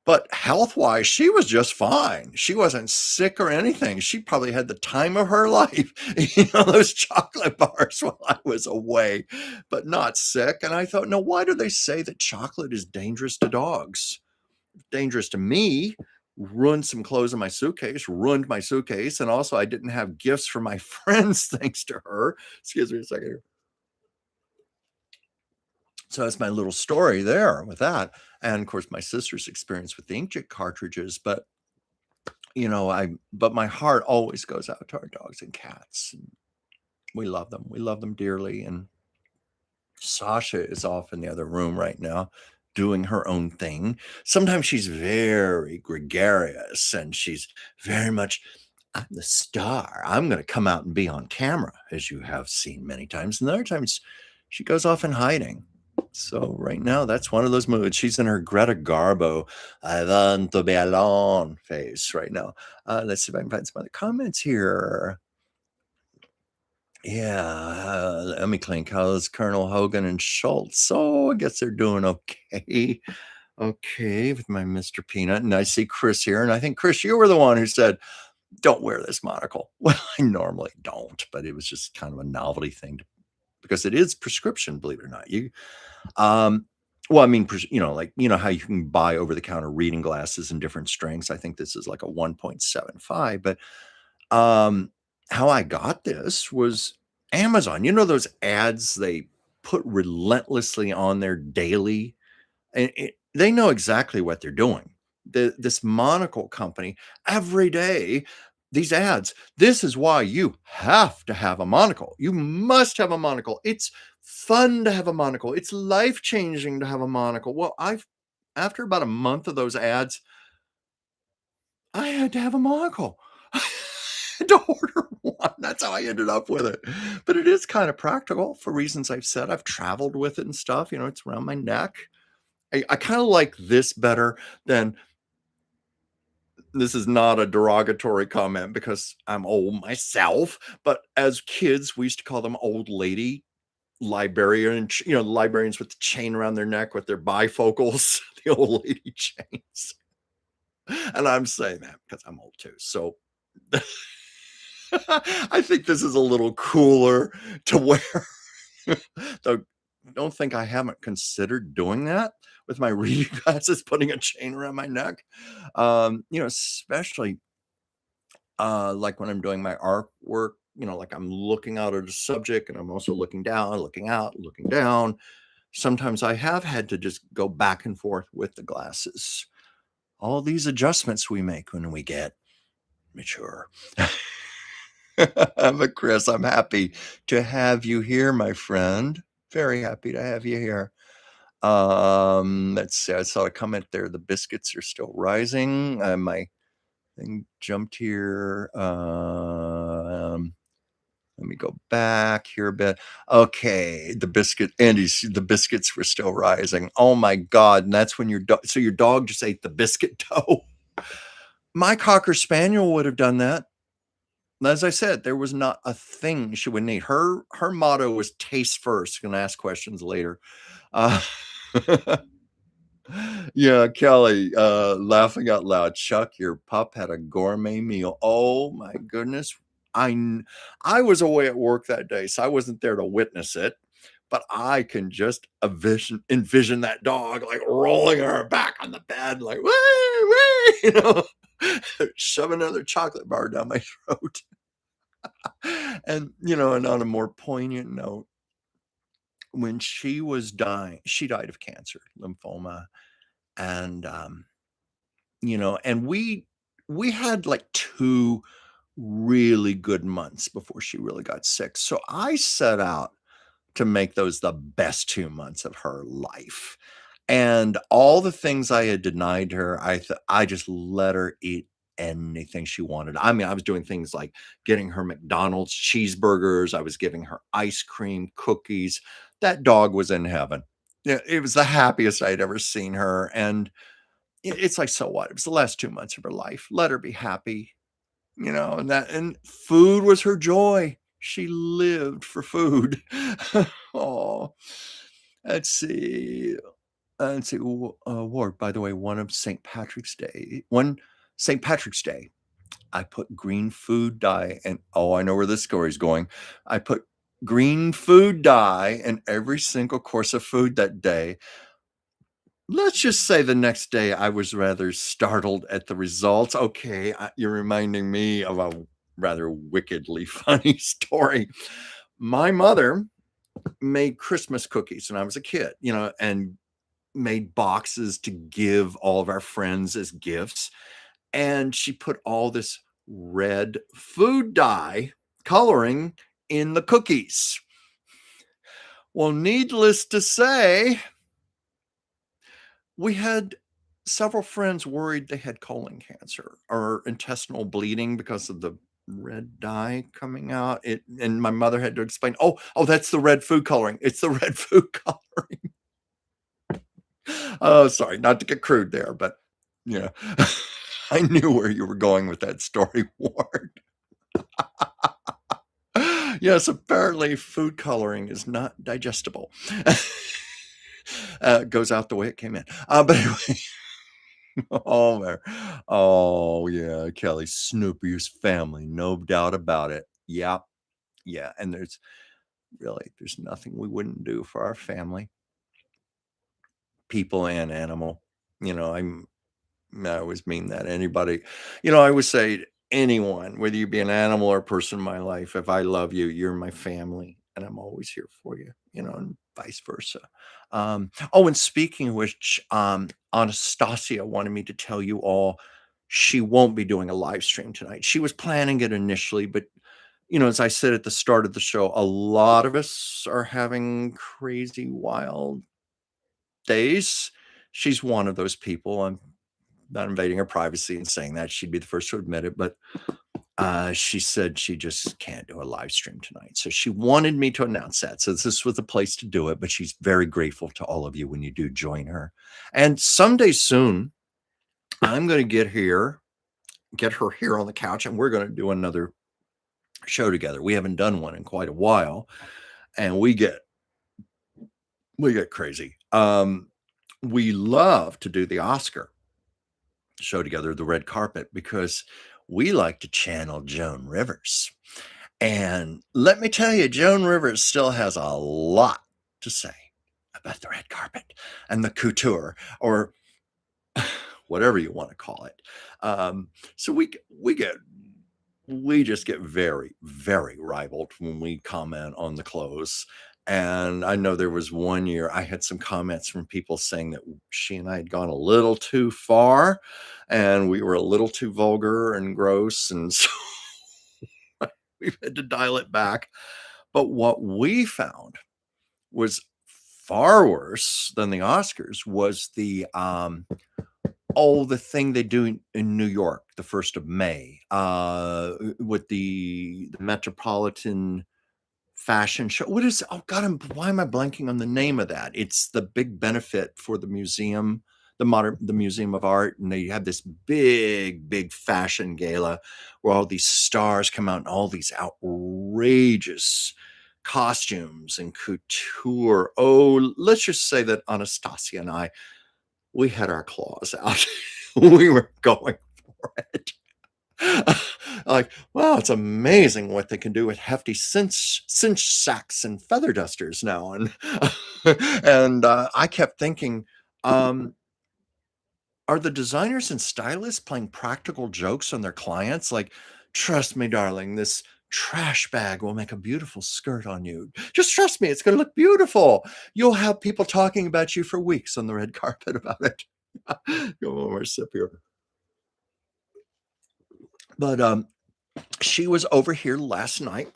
But health-wise, she was just fine. She wasn't sick or anything. She probably had the time of her life, those chocolate bars while I was away, but not sick. And I thought, "No, why do they say that chocolate is dangerous to dogs? Dangerous to me, ruined some clothes in my suitcase, ruined my suitcase, and also I didn't have gifts for my friends thanks to her." Excuse me a second here. So that's my little story there with that. And of course, my sister's experience with the inkjet cartridges, but but my heart always goes out to our dogs and cats. And we love them. We love them dearly. And Sasha is off in the other room right now doing her own thing. Sometimes she's very gregarious and she's very much, "I'm the star. I'm going to come out and be on camera," as you have seen many times. And other times she goes off in hiding. So right now, that's one of those moods. She's in her Greta Garbo, "I want to be alone" phase right now. Let's see if I can find some other comments here. Yeah, let me clink. How's Colonel Hogan and Schultz? So I guess they're doing okay. Okay, with my Mr. Peanut. And I see Chris here. And I think, Chris, you were the one who said, "Don't wear this monocle." Well, I normally don't, but it was just kind of a novelty thing because it is prescription, believe it or not. Um, well, I mean, like, how you can buy over the counter reading glasses in different strengths. I think this is like a 1.75, but um, how I got this was Amazon. You know those ads they put relentlessly on there daily? And they know exactly what they're doing. This monocle company, every day, these ads. This is why you have to have a monocle. You must have a monocle. It's fun to have a monocle. It's life changing to have a monocle. Well, after about a month of those ads, I had to have a monocle. I had to order one. That's how I ended up with it. But it is kind of practical for reasons I've said. I've traveled with it and stuff. It's around my neck. I kind of like this better than, this is not a derogatory comment because I'm old myself, but as kids, we used to call them old lady librarians with the chain around their neck with their bifocals, the old lady chains. And I'm saying that because I'm old too. So I think this is a little cooler to wear. Though, don't think I haven't considered doing that with my reading glasses, putting a chain around my neck. Especially like when I'm doing my artwork, like I'm looking out at a subject and I'm also looking down, looking out, looking down. Sometimes I have had to just go back and forth with the glasses. All these adjustments we make when we get mature. But Chris, I'm happy to have you here, my friend. Very happy to have you here. Let's see. I saw a comment there. The biscuits are still rising. My thing jumped here. Let me go back here a bit. Okay, the biscuits were still rising. Oh my God! And that's when so your dog just ate the biscuit dough. My Cocker Spaniel would have done that. As I said, there was not a thing she wouldn't eat. Her motto was taste first. Gonna ask questions later. Uh, yeah, Kelly, laughing out loud. Chuck, your pup had a gourmet meal. Oh my goodness. I was away at work that day, so I wasn't there to witness it. But I can just envision that dog like rolling her back on the bed, like, wee, wee, shove another chocolate bar down my throat. And on a more poignant note, when she was dying, she died of cancer, lymphoma, and, and we had, like, 2 really good months before she really got sick, so I set out to make those the best 2 months of her life, and all the things I had denied her, I just let her eat anything she wanted. I mean, I was doing things like getting her McDonald's cheeseburgers, I was giving her ice cream, cookies. That dog was in heaven. Yeah, it was the happiest I'd ever seen her, and it's like, so what? It was the last 2 months of her life. Let her be happy, and food was her joy. She lived for food. Oh, let's see. Let's see. Ward, by the way, one St. Patrick's Day, I put green food dye, and oh, I know where this story is going. I put green food dye in every single course of food that day. Let's just say the next day I was rather startled at the results. Okay, you're reminding me of a rather wickedly funny story. My mother made Christmas cookies when I was a kid, and made boxes to give all of our friends as gifts. And she put all this red food dye coloring in the cookies. Well, needless to say, we had several friends worried they had colon cancer or intestinal bleeding because of the red dye coming out. And my mother had to explain, oh, that's the red food coloring. It's the red food coloring. Oh, sorry, not to get crude there, but yeah, I knew where you were going with that story, Ward. Yes, apparently food coloring is not digestible. Goes out the way it came in. But anyway, oh, there. Oh, yeah, Kelly, Snoopy's family, no doubt about it. Yeah, yeah, and there's nothing we wouldn't do for our family, people and animal. You know, I'm I always mean that. Anybody, I always say to anyone, whether you be an animal or a person in my life, if I love you, you're my family, and I'm always here for you, and vice versa. And speaking of which, Anastasia wanted me to tell you all she won't be doing a live stream tonight. She was planning it initially, but as I said at the start of the show, a lot of us are having crazy, wild days. She's one of those people. I'm not invading her privacy and saying that. She'd be the first to admit it, but she said she just can't do a live stream tonight. So she wanted me to announce that. So this was the place to do it, but she's very grateful to all of you when you do join her. And someday soon, I'm going to get her here on the couch, and we're going to do another show together. We haven't done one in quite a while, and we get crazy. We love to do the Oscar show together, the red carpet, because we like to channel Joan Rivers. And let me tell you, Joan Rivers still has a lot to say about the red carpet and the couture, or whatever you want to call it. So we just get very, very ribald when we comment on the clothes. And I know there was one year I had some comments from people saying that she and I had gone a little too far and we were a little too vulgar and gross. And so we've had to dial it back. But what we found was far worse than the Oscars was the thing they do in New York, the 1st of May, with the Metropolitan Fashion Show. What is Oh God, why am I blanking on the name of that? It's the big benefit for the museum, the Museum of Art, and they have this big fashion gala where all these stars come out in all these outrageous costumes and couture. Oh, let's just say that Anastasia and I, we had our claws out. We were going for it. Like, wow, it's amazing what they can do with hefty cinch sacks and feather dusters now. And and I kept thinking, um, are the designers and stylists playing practical jokes on their clients? Like, trust me, darling, this trash bag will make a beautiful skirt on you. Just trust me, it's going to look beautiful. You'll have people talking about you for weeks on the red carpet about it. Go one more sip here. But she was over here last night.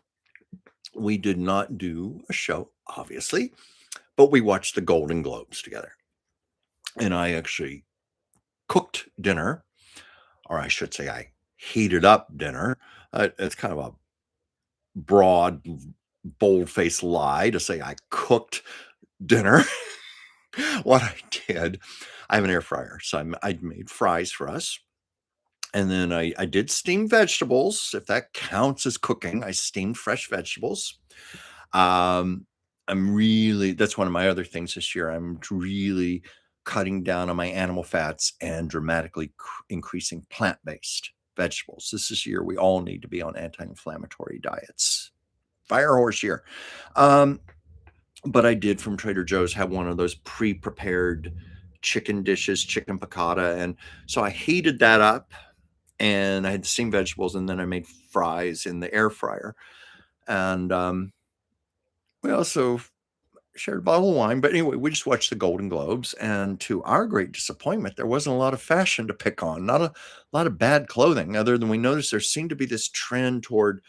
We did not do a show, obviously, but we watched the Golden Globes together. And I actually cooked dinner, or I should say, I heated up dinner. It's kind of a broad, bold-faced lie to say I cooked dinner. What I did, I have an air fryer, so I made fries for us. And then I did steamed vegetables, if that counts as cooking. I steamed fresh vegetables. Um, that's one of my other things this year. I'm really cutting down on my animal fats and dramatically increasing plant-based vegetables. This year we all need to be on anti-inflammatory diets. Fire horse year. But I did from Trader Joe's have one of those pre-prepared chicken dishes, chicken piccata. And so I heated that up and I had steamed vegetables, and then I made fries in the air fryer. And we also shared a bottle of wine. But anyway, we just watched the Golden Globes. And to our great disappointment, there wasn't a lot of fashion to pick on, not a lot of bad clothing, other than we noticed there seemed to be this trend toward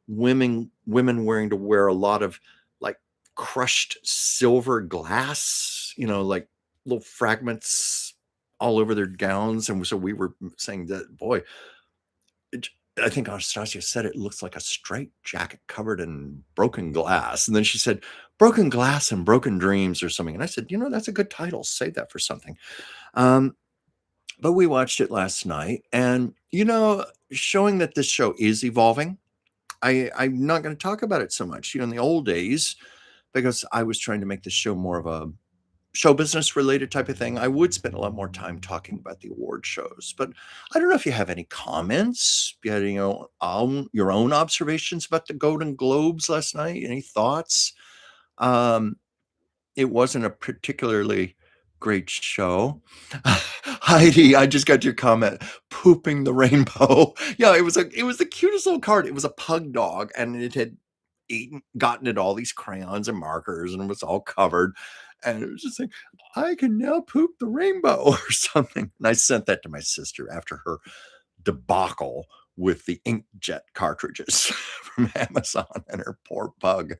women wear a lot of like crushed silver glass, like little fragments all over their gowns. And so we were saying that, boy, I think Anastasia said it looks like a straight jacket covered in broken glass. And then she said, broken glass and broken dreams or something. And I said, that's a good title. Save that for something. But we watched it last night, and, showing that this show is evolving. I'm not going to talk about it so much, in the old days, because I was trying to make this show more of a show business related type of thing. I would spend a lot more time talking about the award shows, but I don't know if you have any comments, you had, your own observations about the Golden Globes last night. Any thoughts? It wasn't a particularly great show. Heidi, I just got your comment. Pooping the rainbow. Yeah, it was the cutest little card. It was a pug dog, and it had gotten at all these crayons and markers, and it was all covered. And it was just like, I can now poop the rainbow or something. And I sent that to my sister after her debacle with the inkjet cartridges from Amazon and her poor pug.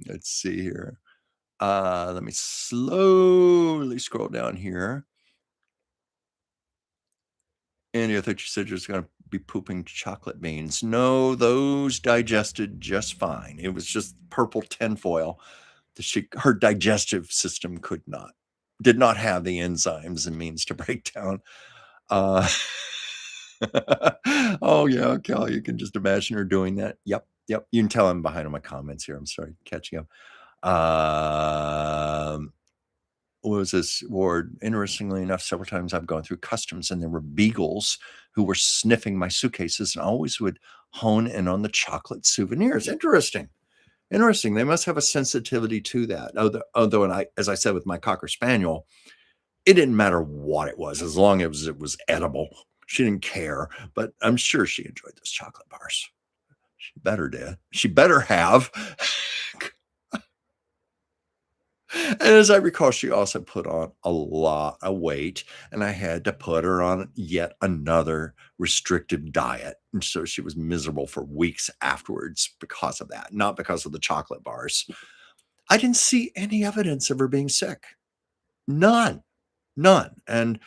Let's see here. Let me slowly scroll down here. Andy, I thought you said you're just going to be pooping chocolate beans. No, those digested just fine. It was just purple tinfoil that her digestive system did not have the enzymes and means to break down. Oh yeah, Cal, you can just imagine her doing that. Yep. You can tell I'm behind on my comments here. I'm sorry, catching up. What was this word? Interestingly enough, several times I've gone through customs and there were beagles who were sniffing my suitcases and always would hone in on the chocolate souvenirs. Interesting. They must have a sensitivity to that. Although, as I said with my Cocker Spaniel, it didn't matter what it was, as long as it was edible. She didn't care, but I'm sure she enjoyed those chocolate bars. She better did. She better have. And as I recall, she also put on a lot of weight, and I had to put her on yet another restrictive diet. And so she was miserable for weeks afterwards because of that, not because of the chocolate bars. I didn't see any evidence of her being sick. None. And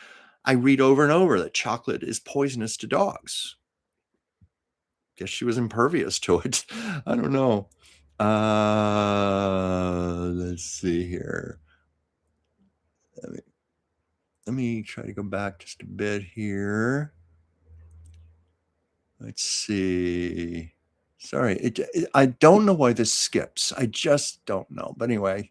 I read over and over that chocolate is poisonous to dogs. Guess she was impervious to it. I don't know. Let's see here. Let me try to go back just a bit here. Let's see. Sorry, I don't know why this skips. I just don't know. But anyway,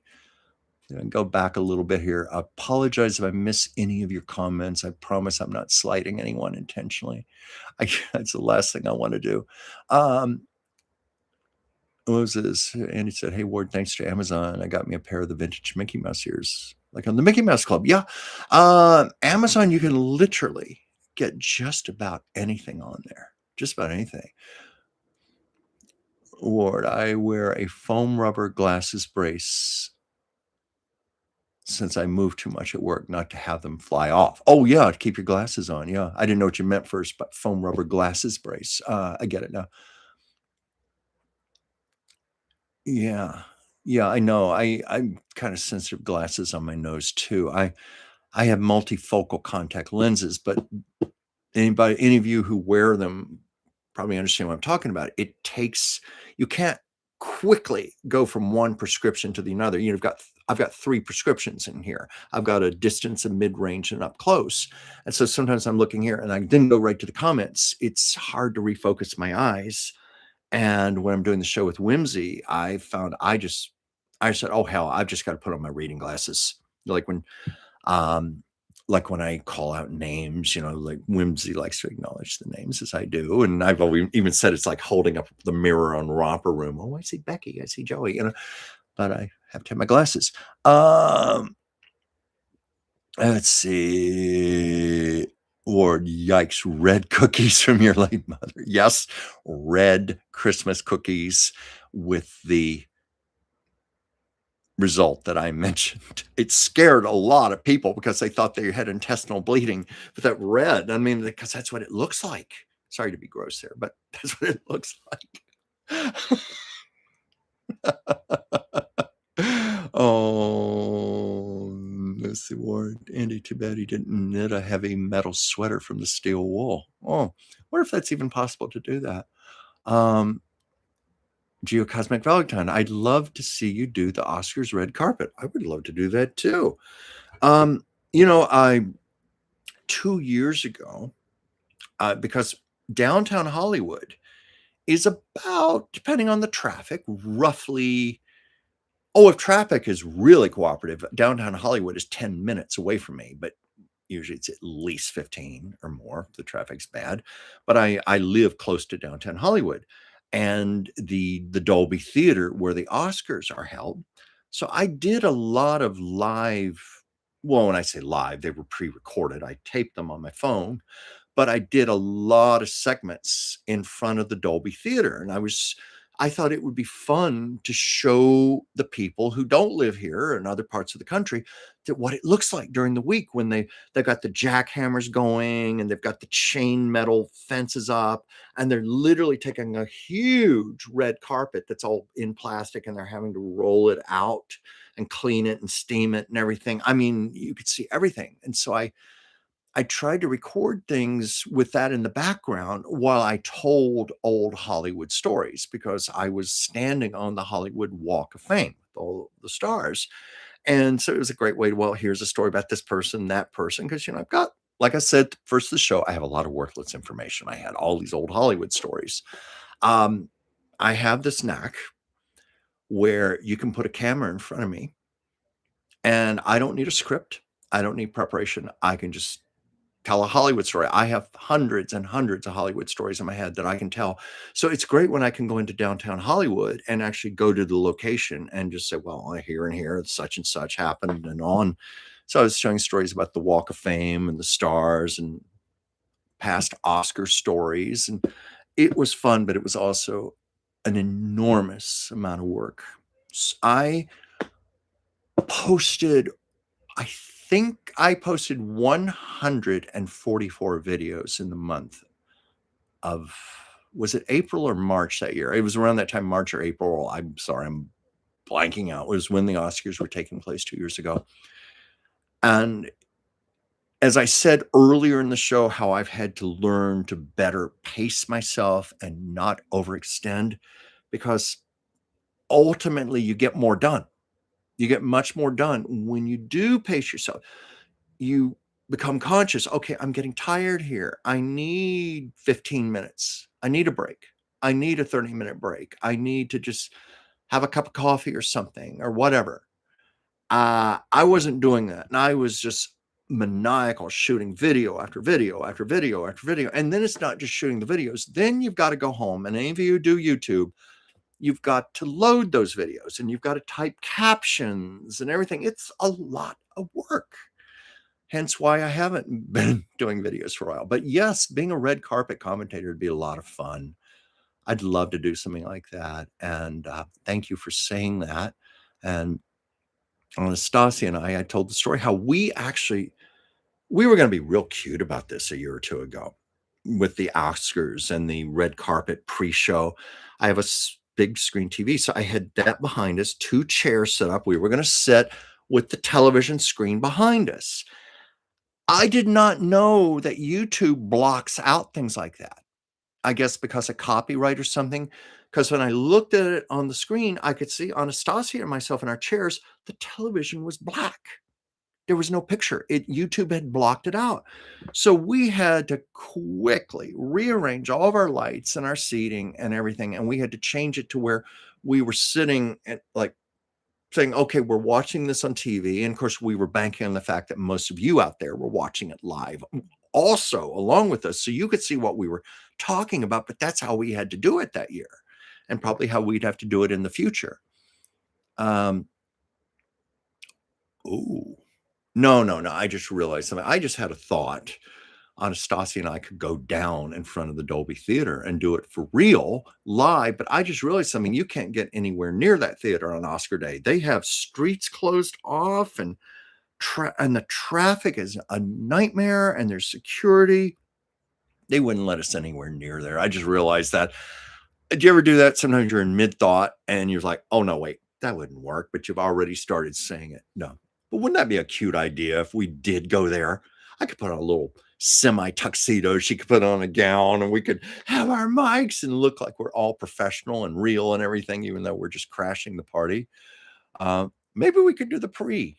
go back a little bit here. I apologize if I miss any of your comments. I promise I'm not slighting anyone intentionally. That's the last thing I want to do. What was this? Andy said, hey, Ward, thanks to Amazon, I got me a pair of the vintage Mickey Mouse ears, like on the Mickey Mouse Club. Yeah. Amazon, you can literally get just about anything on there. just about anything. Lord, I wear a foam rubber glasses brace since I moved too much at work not to have them fly off. Oh, yeah, to keep your glasses on, yeah. I didn't know what you meant first, but foam rubber glasses brace. I get it now. Yeah. Yeah, I know. I'm kinda sensitive glasses on my nose too. I have multifocal contact lenses, but any of you who wear them probably understand what I'm talking about. It takes you can't quickly go from one prescription to the another. I've got 3 prescriptions in here. I've got a distance, a mid-range, and up close. And so sometimes I'm looking here and I didn't go right to the comments. It's hard to refocus my eyes. And when I'm doing the show with Whimsy, I found I said, "Oh hell, I've just got to put on my reading glasses." Like when um, like when I call out names, like Whimsy likes to acknowledge the names as I do. And I've always even said it's like holding up the mirror on Romper Room. Oh, I see Becky, I see Joey, but I have to have my glasses. Let's see. Or yikes, red cookies from your late mother. Yes, red Christmas cookies with the result that I mentioned. It scared a lot of people because they thought they had intestinal bleeding. But that red, I mean, because that's what it looks like. Sorry to be gross there, but that's what it looks like. Oh, Lucy Ward. Andy, too bad he didn't knit a heavy metal sweater from the steel wool. Oh, wonder if that's even possible to do that. Geocosmic Valentine, I'd love to see you do the Oscars red carpet. I would love to do that too. I 2 years ago, because downtown Hollywood is about, depending on the traffic, roughly. Oh, if traffic is really cooperative, downtown Hollywood is 10 minutes away from me, but usually it's at least 15 or more if the traffic's bad. But I live close to downtown Hollywood and the Dolby Theater where the Oscars are held. So I did a lot of live. Well, when I say live, they were pre-recorded. I taped them on my phone, but I did a lot of segments in front of the Dolby Theater. And I thought it would be fun to show the people who don't live here and other parts of the country that what it looks like during the week when they've got the jackhammers going and they've got the chain metal fences up and they're literally taking a huge red carpet that's all in plastic and they're having to roll it out and clean it and steam it and everything. I mean, you could see everything. And so I tried to record things with that in the background while I told old Hollywood stories because I was standing on the Hollywood Walk of Fame with all the stars. And so it was a great way to, well, here's a story about this person, that person. Because, I've got, like I said, first of the show, I have a lot of worthless information. I had all these old Hollywood stories. Um, I have this knack where you can put a camera in front of me and I don't need a script. I don't need preparation. I can just tell a Hollywood story. I have hundreds and hundreds of Hollywood stories in my head that I can tell. So it's great when I can go into downtown Hollywood and actually go to the location and just say, well, here and here, such and such happened and on. So I was showing stories about the Walk of Fame and the stars and past Oscar stories. And it was fun, but it was also an enormous amount of work. I posted I think I posted 144 videos in the month of, was it April or March that year? It was around that time, March or April. I'm sorry, I'm blanking out. It was when the Oscars were taking place 2 years ago. And as I said earlier in the show, how I've had to learn to better pace myself and not overextend because ultimately you get more done. You get much more done when you do pace yourself. You become conscious. Okay, I'm getting tired here. I need 15 minutes. I need a break. I need a 30-minute break. I need to just have a cup of coffee or something or whatever. I wasn't doing that. And I was just maniacal shooting video after video after video after video. And then it's not just shooting the videos. Then you've got to go home. And any of you who do YouTube, you've got to load those videos and you've got to type captions and everything. It's a lot of work. hence why I haven't been doing videos for a while. But yes, being a red carpet commentator would be a lot of fun. I'd love to do something like that, and, thank you for saying that, and Anastasia and I told the story how we were gonna be real cute about this a year or 2 ago with the Oscars and the red carpet pre-show. I have a big screen TV, so I had that behind us, 2 chairs set up. We were gonna sit with the television screen behind us. I did not know that YouTube blocks out things like that. I guess because of copyright or something. Because when I looked at it on the screen, I could see Anastasia and myself in our chairs, the television was black. There was no picture. YouTube had blocked it out. So we had to quickly rearrange all of our lights and our seating and everything, and we had to change it to where we were sitting at, like, saying, "Okay, we're watching this on TV," and of course, we were banking on the fact that most of you out there were watching it live also along with us, so you could see what we were talking about, but that's how we had to do it that year, and probably how we'd have to do it in the future. Um Ooh. No, no, no, I just realized something. I just had a thought. Anastasia and I could go down in front of the Dolby Theater and do it for real, live, but I just realized something. You can't get anywhere near that theater on Oscar day. They have streets closed off, and the traffic is a nightmare, and there's security. They wouldn't let us anywhere near there. I just realized that. Do you ever do that? Sometimes you're in mid-thought and you're like, "Oh, no, wait, that wouldn't work," but you've already started saying it. No. But wouldn't that be a cute idea if we did go there? I could put on a little semi-tuxedo, she could put on a gown, and we could have our mics and look like we're all professional and real and everything, even though we're just crashing the party. Maybe we could do the pre.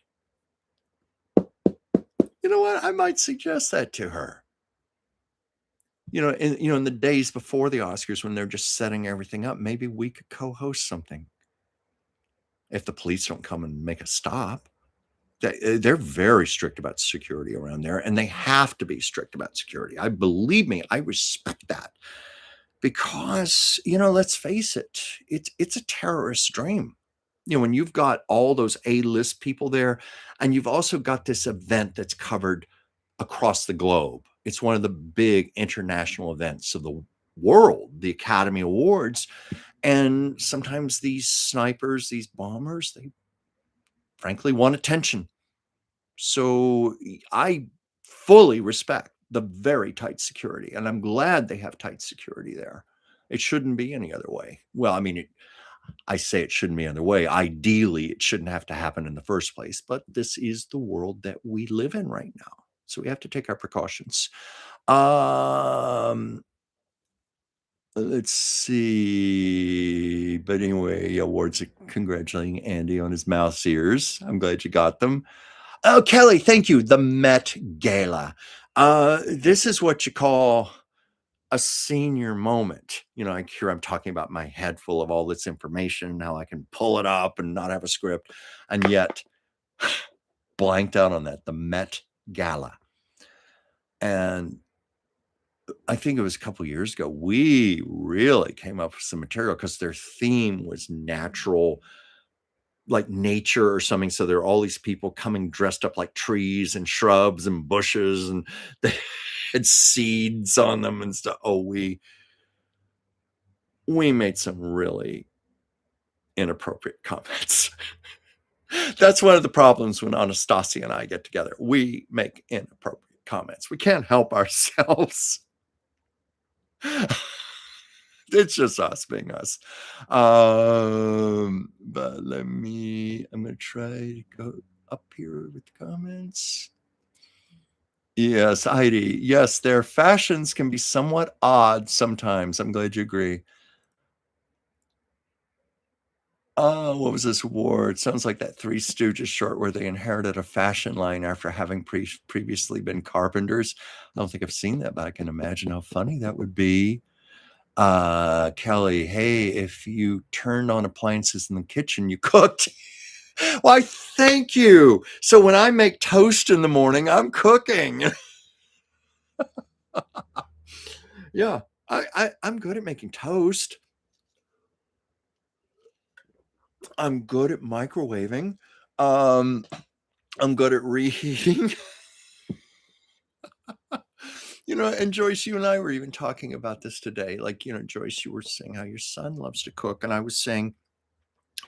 You know what? I might suggest that to her. In the days before the Oscars when they're just setting everything up, maybe we could co-host something if the police don't come and make a stop. They're very strict about security around there, and they have to be strict about security. Believe me, I respect that because, let's face it, it's a terrorist dream. When you've got all those A-list people there, and you've also got this event that's covered across the globe. It's one of the big international events of the world, the Academy Awards. And sometimes these snipers, these bombers, they frankly want attention. So I fully respect the very tight security, and I'm glad they have tight security there. It shouldn't be any other way. Well, I mean, I say it shouldn't be any other way. Ideally, it shouldn't have to happen in the first place, but this is the world that we live in right now. So we have to take our precautions. Um, let's see. But anyway, awards are congratulating Andy on his mouse ears. I'm glad you got them. Oh, Kelly, thank you. The Met Gala. This is what you call a senior moment. I'm talking about my head full of all this information, how I can pull it up and not have a script, and yet blanked out on that. The Met Gala. And I think it was a couple years ago, we really came up with some material because their theme was natural, like nature or something. So there are all these people coming dressed up like trees and shrubs and bushes, and they had seeds on them and stuff. Oh, we made some really inappropriate comments. That's one of the problems when Anastasia and I get together. We make inappropriate comments. We can't help ourselves. It's just us being us. But I'm going to try to go up here with the comments. Yes, Heidi. Yes, their fashions can be somewhat odd sometimes. I'm glad you agree. Oh, what was this award? Sounds like that Three Stooges short where they inherited a fashion line after having previously been carpenters. I don't think I've seen that, but I can imagine how funny that would be. Kelly, hey, if you turned on appliances in the kitchen, you cooked. Why, thank you. So when I make toast in the morning, I'm cooking. Yeah, I'm good at making toast. I'm good at microwaving. I'm good at reheating. And Joyce, you and I were even talking about this today. Like, Joyce, you were saying how your son loves to cook. And I was saying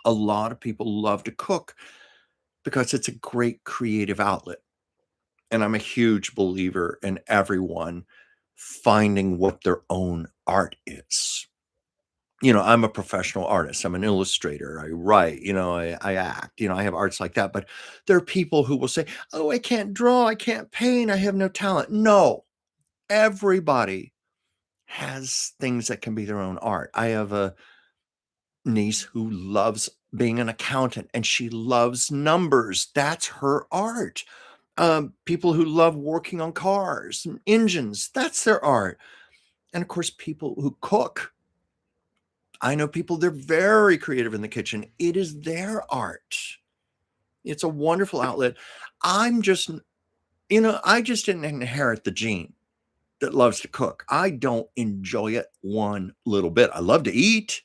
a lot of people love to cook because it's a great creative outlet. And I'm a huge believer in everyone finding what their own art is. I'm a professional artist. I'm an illustrator. I write, I act, I have arts like that. But there are people who will say, oh, I can't draw. I can't paint. I have no talent. No, everybody has things that can be their own art. I have a niece who loves being an accountant and she loves numbers. That's her art. People who love working on cars and engines, that's their art. And of course, people who cook. I know people, they're very creative in the kitchen. It is their art. It's a wonderful outlet. I'm just, I just didn't inherit the gene that loves to cook. I don't enjoy it one little bit. I love to eat,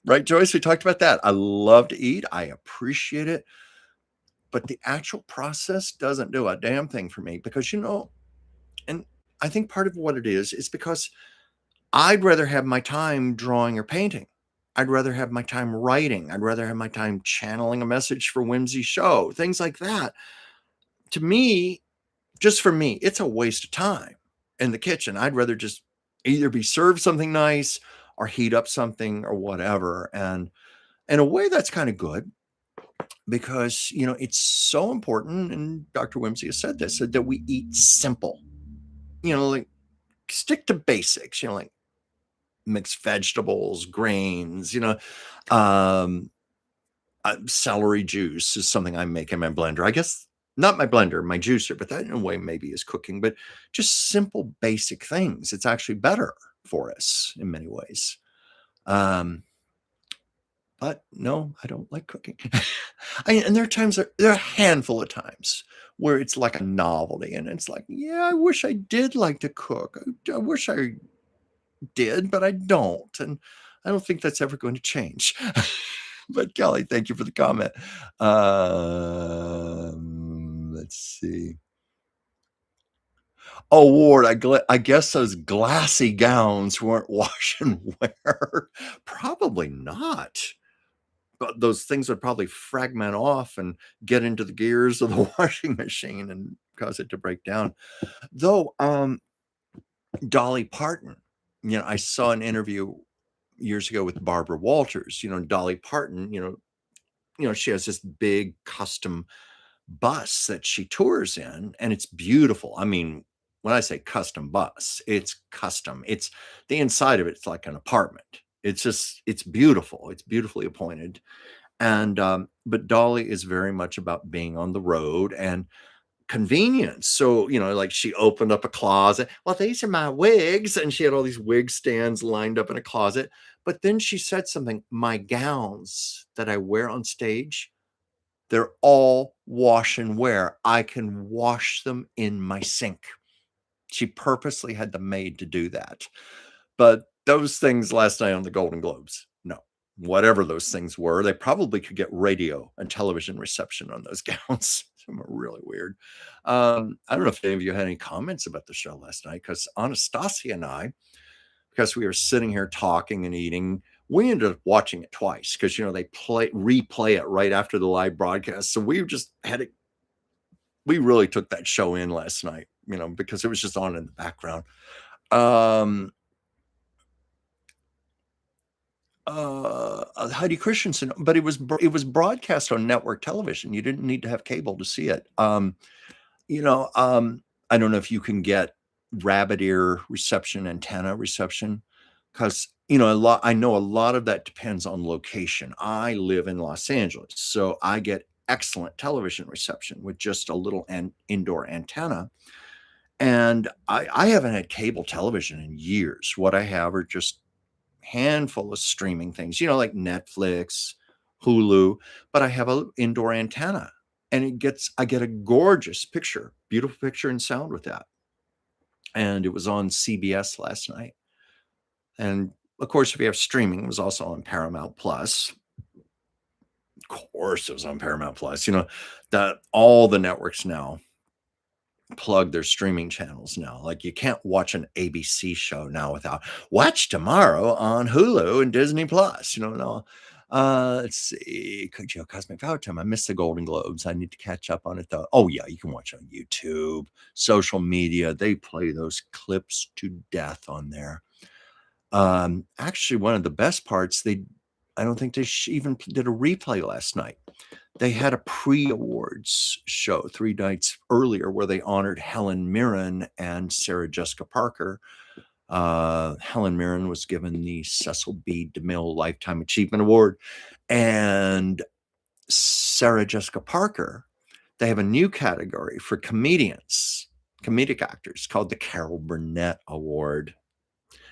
right, Joyce? We talked about that. I love to eat. I appreciate it. But the actual process doesn't do a damn thing for me because, and I think part of what it is because I'd rather have my time drawing or painting. I'd rather have my time writing. I'd rather have my time channeling a message for Whimsy Show, things like that. To me, just for me, it's a waste of time in the kitchen. I'd rather just either be served something nice or heat up something or whatever. And in a way, that's kind of good because, it's so important. And Dr. Whimsy has said this, that we eat simple, like stick to basics, like mixed vegetables, grains, um, celery juice is something I make in my blender. I guess not my blender, my juicer, but that in a way maybe is cooking, but just simple, basic things. It's actually better for us in many ways. But no, I don't like cooking. And there are times, there are a handful of times where it's like a novelty and it's like, yeah, I wish I did like to cook. I wish I did, but I don't. And I don't think that's ever going to change. But Kelly, thank you for the comment. Let's see. Oh, Ward, I guess those glassy gowns weren't wash and wear. Probably not. But those things would probably fragment off and get into the gears of the washing machine and cause it to break down. Though, Dolly Parton, I saw an interview years ago with Barbara Walters. Dolly Parton, she has this big custom bus that she tours in, and it's beautiful. I mean, when I say custom bus, it's custom. It's the inside of it's like an apartment. It's beautiful. It's beautifully appointed. And but Dolly is very much about being on the road and convenience. So, like she opened up a closet. Well, these are my wigs. And she had all these wig stands lined up in a closet. But then she said something, my gowns that I wear on stage, they're all wash and wear. I can wash them in my sink. She purposely had the maid to do that. But those things last night on the Golden Globes, no. Whatever those things were, they probably could get radio and television reception on those gowns. Some are really weird. I don't know if any of you had any comments about the show last night, because Anastasia and I, because we were sitting here talking and eating, we ended up watching it twice because they replay it right after the live broadcast. So we just had it. We really took that show in last night, because it was just on in the background. Heidi Christensen, but it was broadcast on network television. You didn't need to have cable to see it. I don't know if you can get rabbit ear reception, antenna reception, because I know a lot of that depends on location. I live in Los Angeles, so I get excellent television reception with just a little indoor antenna. And I haven't had cable television in years. What I have are just handful of streaming things, like Netflix, Hulu, but I have an indoor antenna and I get a gorgeous picture, beautiful picture and sound with that. And it was on CBS last night. And of course, if you have streaming, it was also on Paramount Plus. Of course, it was on Paramount Plus. That all the networks now plug their streaming channels now. Like, you can't watch an ABC show now without watch tomorrow on Hulu and Disney Plus. No. Let's see. Cosmic Power Time. I missed the Golden Globes. I need to catch up on it though. Oh yeah, you can watch on YouTube, social media. They play those clips to death on there. Actually, one of the best parts, I don't think they even did a replay last night. They had a pre-awards show 3 nights earlier where they honored Helen Mirren and Sarah Jessica Parker. Helen Mirren was given the Cecil B. DeMille Lifetime Achievement Award, and Sarah Jessica Parker, they have a new category for comedic actors called the Carol Burnett Award.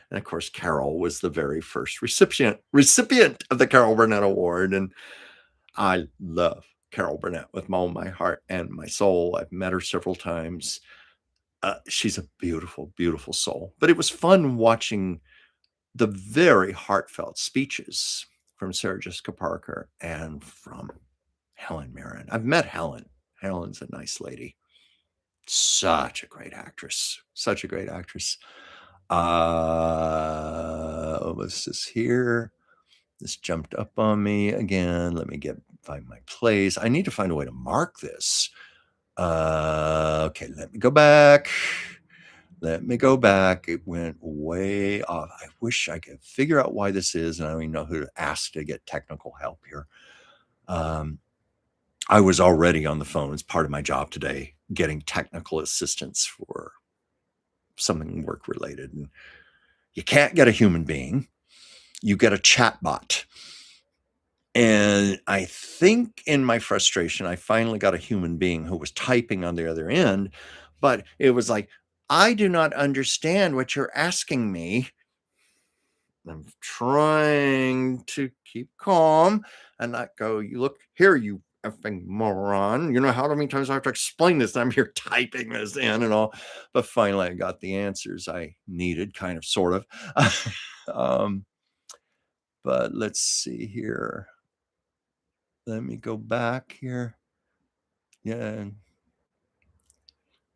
And of course, Carol was the very first recipient of the Carol Burnett Award. And I love Carol Burnett with all my heart and my soul. I've met her several times. She's a beautiful, beautiful soul. But it was fun watching the very heartfelt speeches from Sarah Jessica Parker and from Helen Mirren. I've met Helen. Helen's a nice lady. Such a great actress. Such a great actress. What's this here? This jumped up on me again. Let me find my place. I need to find a way to mark this. Okay, let me go back. It went way off. I wish I could figure out why this is, and I don't even know who to ask to get technical help here. I was already on the phone as part of my job today, getting technical assistance for something work related. And you can't get a human being. You get a chat bot. And I think in my frustration, I finally got a human being who was typing on the other end, but it was like, I do not understand what you're asking me. I'm trying to keep calm and not go, you look here, you effing moron. You know how many times I have to explain this? I'm here typing this in and all. But finally, I got the answers I needed, kind of, sort of. But let's see here. Let me go back here. Yeah.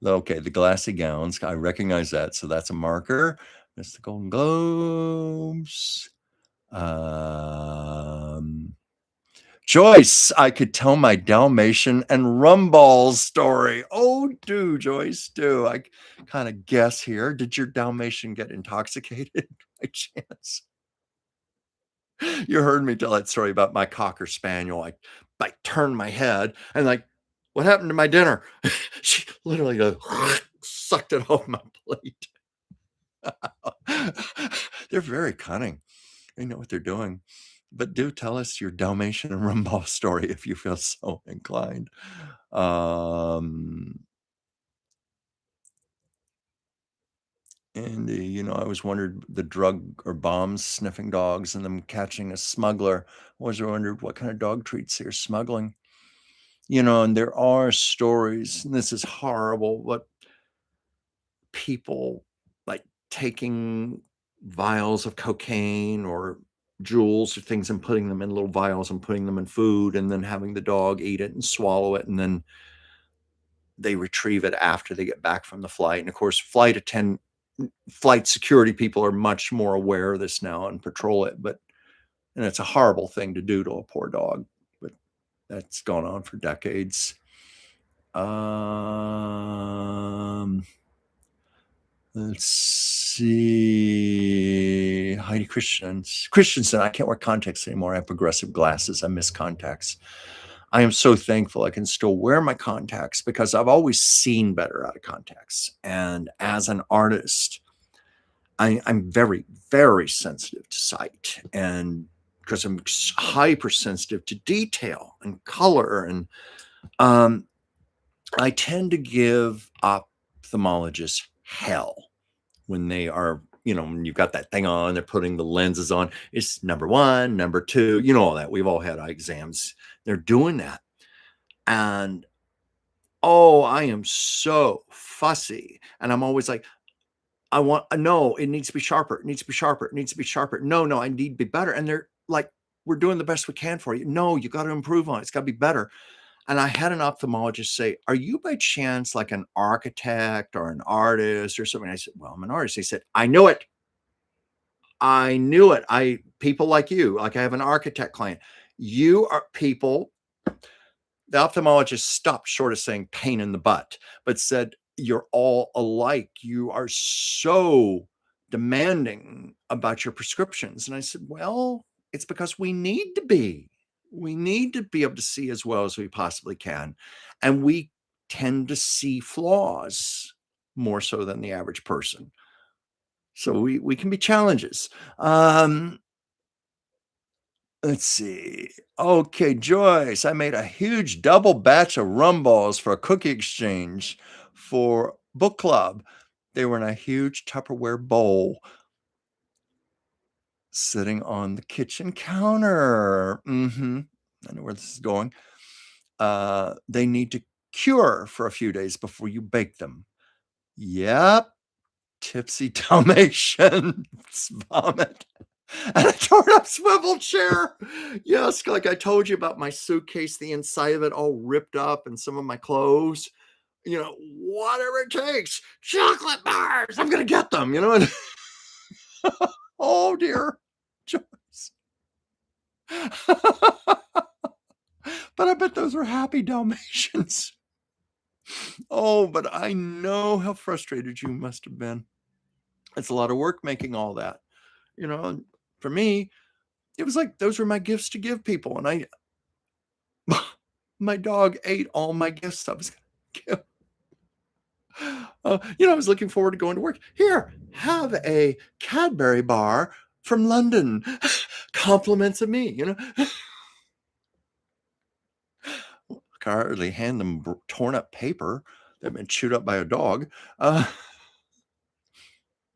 Okay, the glassy gowns. I recognize that. So that's a marker. That's the Golden Globes. Joyce, I could tell my Dalmatian and Rumball story. Oh, do, Joyce, do. I kind of guess here. Did your Dalmatian get intoxicated by chance? You heard me tell that story about my Cocker Spaniel. I turned my head and what happened to my dinner? She literally sucked it off my plate. They're very cunning. They know what they're doing. But do tell us your Dalmatian and Rumball story if you feel so inclined. And, I always wondered the drug or bombs sniffing dogs and them catching a smuggler. I always wondered what kind of dog treats they're smuggling. And there are stories, and this is horrible, but people taking vials of cocaine or jewels or things and putting them in little vials and putting them in food and then having the dog eat it and swallow it. And then they retrieve it after they get back from the flight. And of course, flight security people are much more aware of this now and patrol it. And it's a horrible thing to do to a poor dog, but that's gone on for decades. Let's see. Heidi Christensen, I can't wear contacts anymore. I have progressive glasses. I miss contacts. I am so thankful I can still wear my contacts because I've always seen better out of contacts. And as an artist, I'm very, very sensitive to sight, and because I'm hypersensitive to detail and color. And I tend to give ophthalmologists hell when they are, when you've got that thing on, they're putting the lenses on. It's number 1, number 2, all that. We've all had eye exams. They're doing that. And, I am so fussy. And I'm always like, no, it needs to be sharper. It needs to be sharper. It needs to be sharper. No, I need to be better. And they're like, we're doing the best we can for you. No, you got to improve on it. It's got to be better. And I had an ophthalmologist say, "Are you by chance like an architect or an artist or something?" I said, "Well, I'm an artist." He said, "I knew it. I knew it. I people like you, like I have an architect client. You are people." The ophthalmologist stopped short of saying pain in the butt, but said, "You're all alike. You are so demanding about your prescriptions." And I said, "Well, it's because we need to be. We need to be able to see as well as we possibly can. And we tend to see flaws more so than the average person. So we can be challenges." Um, Let's see. Okay, Joyce, I made a huge double batch of rum balls for a cookie exchange for book club. They were in a huge Tupperware bowl sitting on the kitchen counter. I know where this is going. They need to cure for a few days before you bake them. Yep, tipsy Dalmatians vomit. And a torn up swivel chair. Yes, like I told you about my suitcase, the inside of it all ripped up and some of my clothes. Whatever it takes. Chocolate bars. I'm gonna get them, and oh dear. Joyce. But I bet those were happy Dalmatians. Oh, but I know how frustrated you must have been. It's a lot of work making all that. And for me, it was like those were my gifts to give people. And my dog ate all my gifts I was going to give. I was looking forward to going to work. Here, have a Cadbury bar from London. Compliments of me. I hardly hand them torn up paper that had been chewed up by a dog.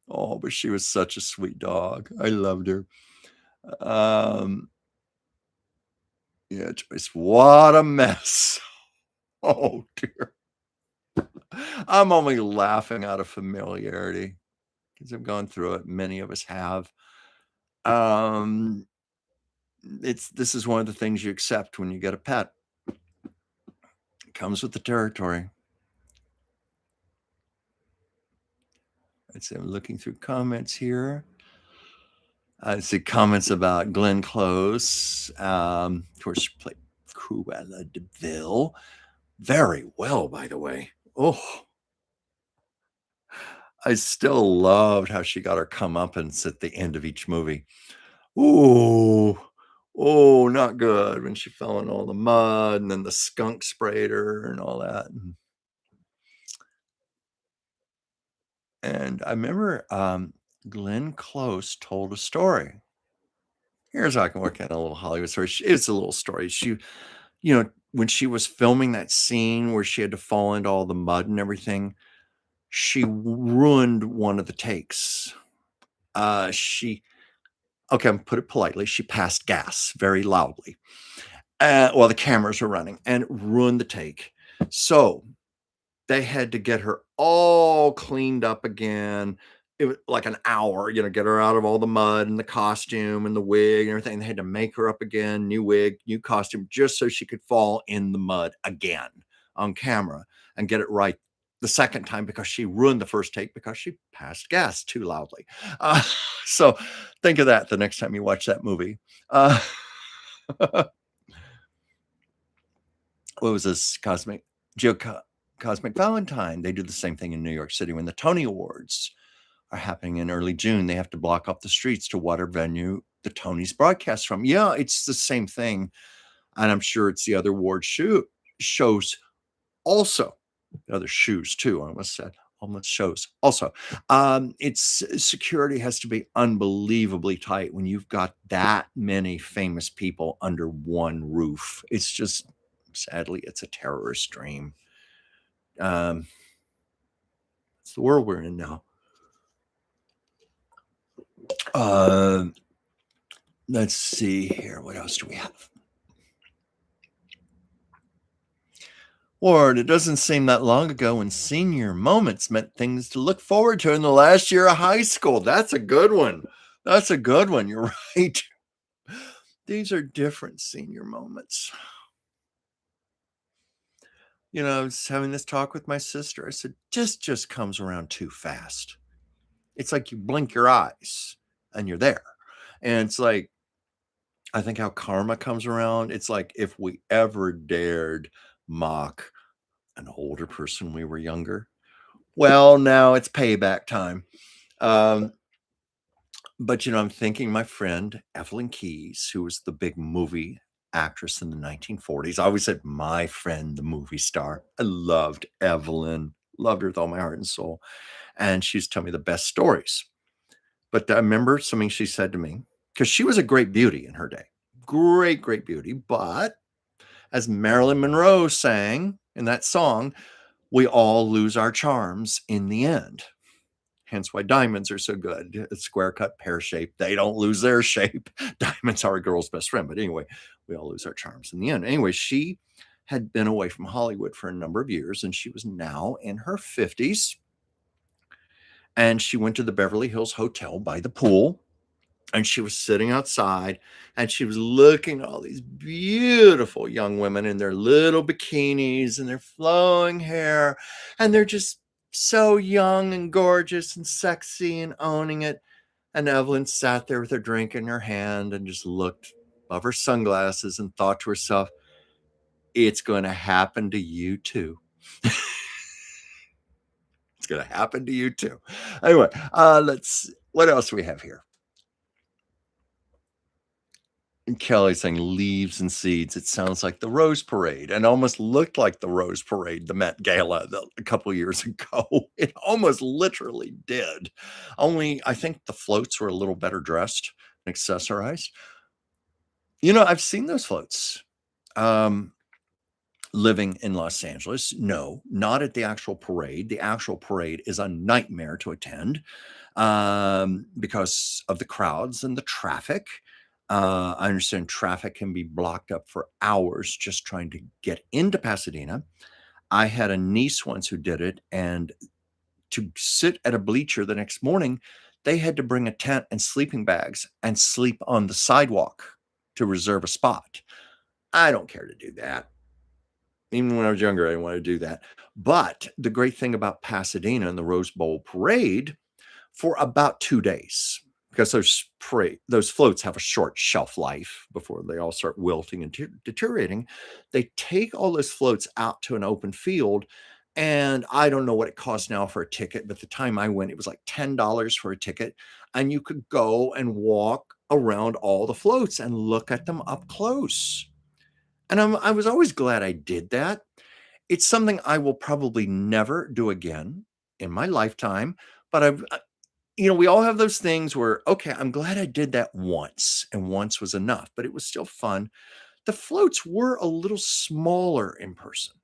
Oh, but she was such a sweet dog. I loved her. Yeah, Joyce, what a mess. Oh, dear. I'm only laughing out of familiarity because I've gone through it. Many of us have. Um, this is one of the things you accept when you get a pet. It comes with the territory. Let's see, I'm looking through comments here. I see comments about Glenn Close. Of course, played Cruella de Vil very well, by the way. Oh, I still loved how she got her comeuppance at the end of each movie. Ooh, oh, not good when she fell in all the mud and then the skunk sprayed her and all that. And I remember Glenn Close told a story. Here's how I can work in a little Hollywood story. It's a little story. When she was filming that scene where she had to fall into all the mud and everything, she ruined one of the takes. Okay, I'm put it politely. She passed gas very loudly while the cameras were running and it ruined the take. So they had to get her all cleaned up again. It was like an hour, get her out of all the mud and the costume and the wig and everything. They had to make her up again, new wig, new costume, just so she could fall in the mud again on camera and get it right the second time because she ruined the first take because she passed gas too loudly. So think of that the next time you watch that movie. What was this? Cosmic Valentine. They do the same thing in New York City when the Tony Awards are happening in early June. They have to block off the streets to whatever venue the Tonys broadcast from. Yeah, it's the same thing. And I'm sure it's the other award shows also. The other shoes too, I almost said. Almost shows also. It's security has to be unbelievably tight when you've got that many famous people under one roof. It's just, sadly, it's a terrorist dream. It's the world we're in now. Let's see here. What else do we have? Ward, it doesn't seem that long ago when senior moments meant things to look forward to in the last year of high school. That's a good one. That's a good one. You're right. These are different senior moments. I was having this talk with my sister. I said, just comes around too fast. It's like you blink your eyes and you're there. And it's like, I think how karma comes around, it's like if we ever dared mock an older person when we were younger, well, now it's payback time. Um, but I'm thinking my friend Evelyn Keyes, who was the big movie actress in the 1940s. I always said my friend, the movie star. I loved Evelyn, loved her with all my heart and soul. And she used to tell me the best stories. But I remember something she said to me because she was a great beauty in her day. Great, great beauty. But as Marilyn Monroe sang in that song, we all lose our charms in the end. Hence why diamonds are so good. A square cut, pear shaped. They don't lose their shape. Diamonds are a girl's best friend. But anyway, we all lose our charms in the end. Anyway, she had been away from Hollywood for a number of years and she was now in her 50s. And she went to the Beverly Hills Hotel by the pool. And she was sitting outside and she was looking at all these beautiful young women in their little bikinis and their flowing hair. And they're just so young and gorgeous and sexy and owning it. And Evelyn sat there with her drink in her hand and just looked above her sunglasses and thought to herself, it's going to happen to you too. It's going to happen to you too. Anyway, what else do we have here? And Kelly saying leaves and seeds. It sounds like the Rose Parade and almost looked like the Rose Parade, the Met Gala a couple of years ago. It almost literally did. Only I think the floats were a little better dressed and accessorized. I've seen those floats. Living in Los Angeles. No, not at the actual parade. The actual parade is a nightmare to attend because of the crowds and the traffic. I understand traffic can be blocked up for hours just trying to get into Pasadena. I had a niece once who did it, and to sit at a bleacher the next morning, they had to bring a tent and sleeping bags and sleep on the sidewalk to reserve a spot. I don't care to do that. Even when I was younger, I didn't want to do that. But the great thing about Pasadena and the Rose Bowl Parade, for about 2 days, because those floats have a short shelf life before they all start wilting and deteriorating. They take all those floats out to an open field, and I don't know what it costs now for a ticket, but the time I went, it was like $10 for a ticket, and you could go and walk around all the floats and look at them up close. And I was always glad I did that. It's something I will probably never do again in my lifetime, but we all have those things where, okay, I'm glad I did that once, and once was enough, but it was still fun. The floats were a little smaller in person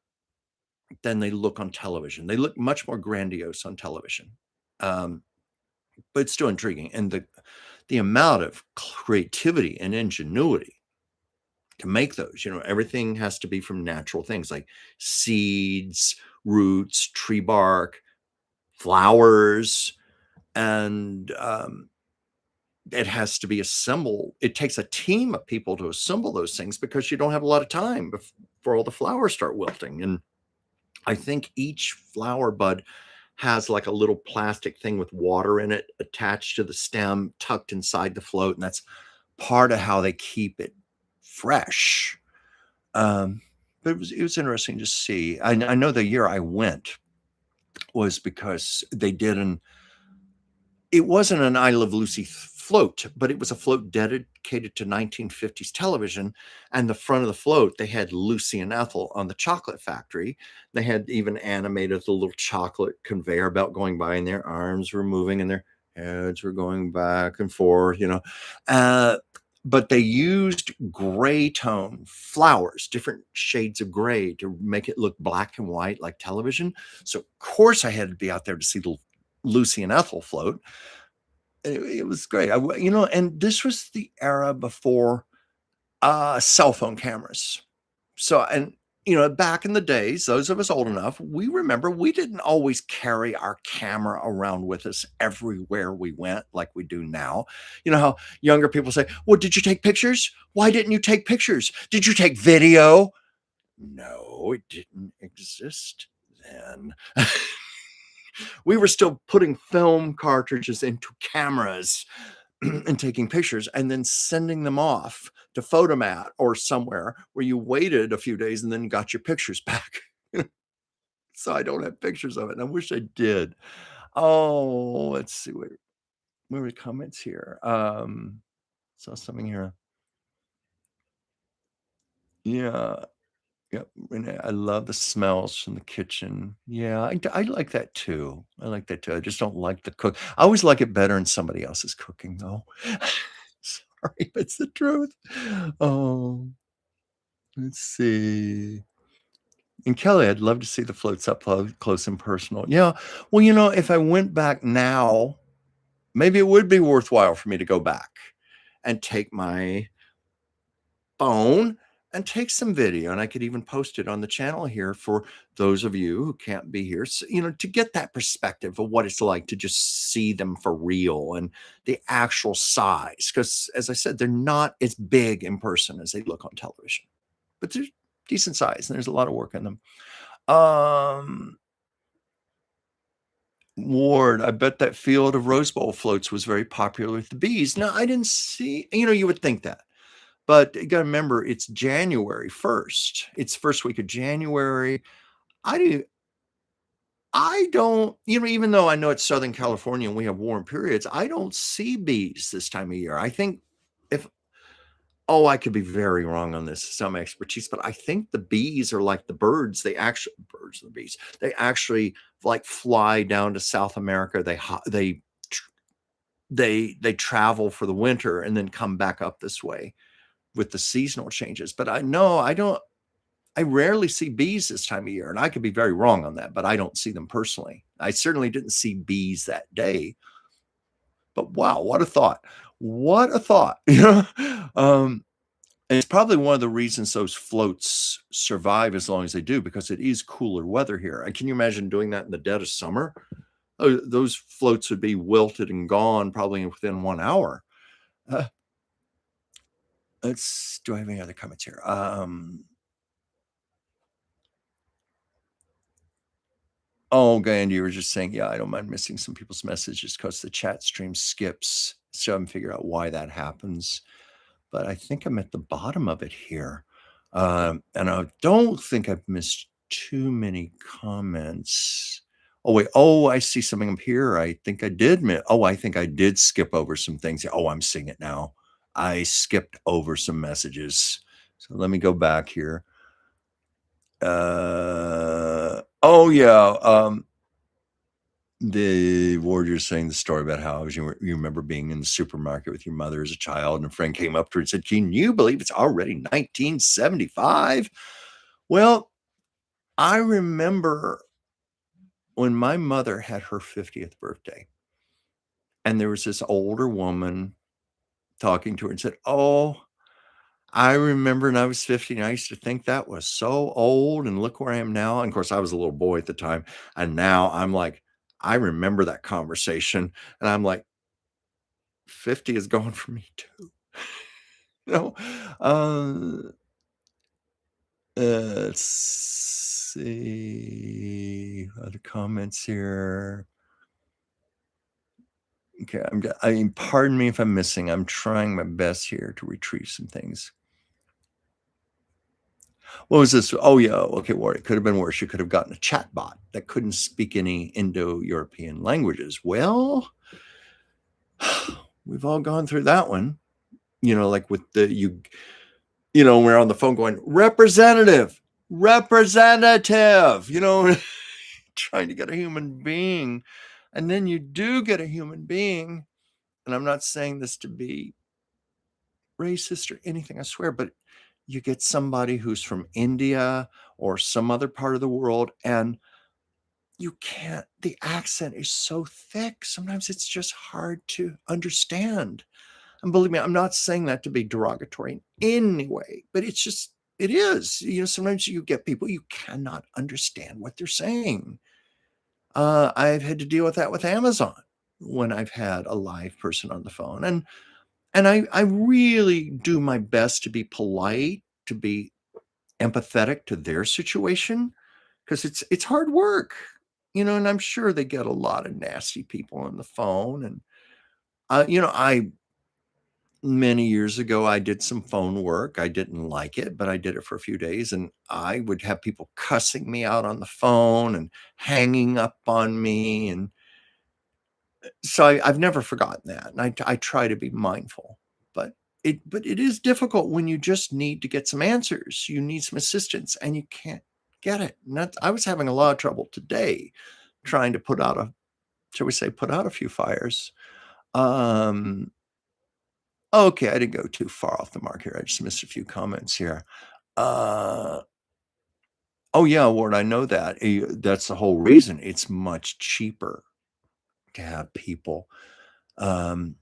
than they look on television. They look much more grandiose on television, um, but it's still intriguing. And the amount of creativity and ingenuity to make those, everything has to be from natural things like seeds, roots, tree bark, flowers, and it has to be assembled. It takes a team of people to assemble those things because you don't have a lot of time before all the flowers start wilting. And I think each flower bud has like a little plastic thing with water in it attached to the stem, tucked inside the float, and that's part of how they keep it fresh. But it was interesting to see. I know the year I went was because they did it wasn't an I Love Lucy float, but it was a float dedicated to 1950s television. And the front of the float, they had Lucy and Ethel on the chocolate factory. They had even animated the little chocolate conveyor belt going by, and their arms were moving and their heads were going back and forth, but they used gray tone flowers, different shades of gray to make it look black and white like television. So, of course, I had to be out there to see the Lucy and Ethel float. It was great. And this was the era before cell phone cameras. So, and back in the days, those of us old enough, we remember we didn't always carry our camera around with us everywhere we went like we do now. You know how younger people say, well, did you take pictures? Why didn't you take pictures? Did you take video? No, it didn't exist then. We were still putting film cartridges into cameras and taking pictures and then sending them off to Photomat or somewhere where you waited a few days and then got your pictures back. So I don't have pictures of it, and I wish I did. Oh, let's see, where were the comments here? Saw something here. Yeah. Yep, and I love the smells from the kitchen. Yeah, I like that too. I like that too. I just don't like the cook. I always like it better in somebody else's cooking though. Sorry, but it's the truth. Oh, let's see. And Kelly, I'd love to see the floats up close and personal. Yeah. Well, if I went back now, maybe it would be worthwhile for me to go back and take my phone and take some video, and I could even post it on the channel here for those of you who can't be here, so, to get that perspective of what it's like to just see them for real and the actual size. Because as I said, they're not as big in person as they look on television, but they're decent size and there's a lot of work in them. Ward, I bet that field of Rose Bowl floats was very popular with the bees. No, I didn't see, you would think that. But you gotta remember, it's January 1st. It's first week of January. I do I don't even though I know it's Southern California and we have warm periods, I don't see bees this time of year. I think if I could be very wrong on this, some expertise, but I think the bees are like the birds. The bees, they actually like fly down to South America. They travel for the winter and then come back up this way with the seasonal changes. But I rarely see bees this time of year, and I could be very wrong on that, but I don't see them personally. I certainly didn't see bees that day. But wow, what a thought. What a thought. And it's probably one of the reasons those floats survive as long as they do, because it is cooler weather here. And can you imagine doing that in the dead of summer? Those floats would be wilted and gone probably within 1 hour. Uh, do I have any other comments here? Oh, Gandhi, you were just saying, yeah, I don't mind missing some people's messages because the chat stream skips. So I'm figuring out why that happens. But I think I'm at the bottom of it here. And I don't think I've missed too many comments. Oh, wait. Oh, I see something up here. I think I did. I think I did skip over some things. Oh, I'm seeing it now. I skipped over some messages. So let me go back here. Oh yeah. The warrior saying the story about how you remember being in the supermarket with your mother as a child, and a friend came up to her and said, "Can you believe it's already 1975?" Well, I remember when my mother had her 50th birthday, and there was this older woman talking to her and said, "Oh, I remember when I was 50, and I used to think that was so old, and look where I am now." And of course, I was a little boy at the time, and now I'm like, I remember that conversation, and I'm like, 50 is going for me too. You know? Uh, let's see other comments here. Okay, I mean, pardon me if I'm missing. I'm trying my best here to retrieve some things. What was this? Oh, yeah. Okay, well, it could have been worse. You could have gotten a chat bot that couldn't speak any Indo-European languages. Well, we've all gone through that one. Like with we're on the phone going, representative, trying to get a human being. And then you do get a human being. And I'm not saying this to be racist or anything, I swear, but you get somebody who's from India or some other part of the world, and the accent is so thick. Sometimes it's just hard to understand. And believe me, I'm not saying that to be derogatory in any way, but it is. Sometimes you get people, you cannot understand what they're saying. I've had to deal with that with Amazon when I've had a live person on the phone. And I really do my best to be polite, to be empathetic to their situation because it's hard work, and I'm sure they get a lot of nasty people on the phone. And I many years ago I did some phone work. I didn't like it, but I did it for a few days, and I would have people cussing me out on the phone and hanging up on me. And so I've never forgotten that, and I try to be mindful. But it is difficult when you just need to get some answers. You need some assistance, and you can't get it. And I was having a lot of trouble today trying to put out shall we say, put out a few fires. Um, okay, I didn't go too far off the mark here. I just missed a few comments here. Uh, oh yeah, Ward, I know that. That's the whole reason. It's much cheaper to have people. Um,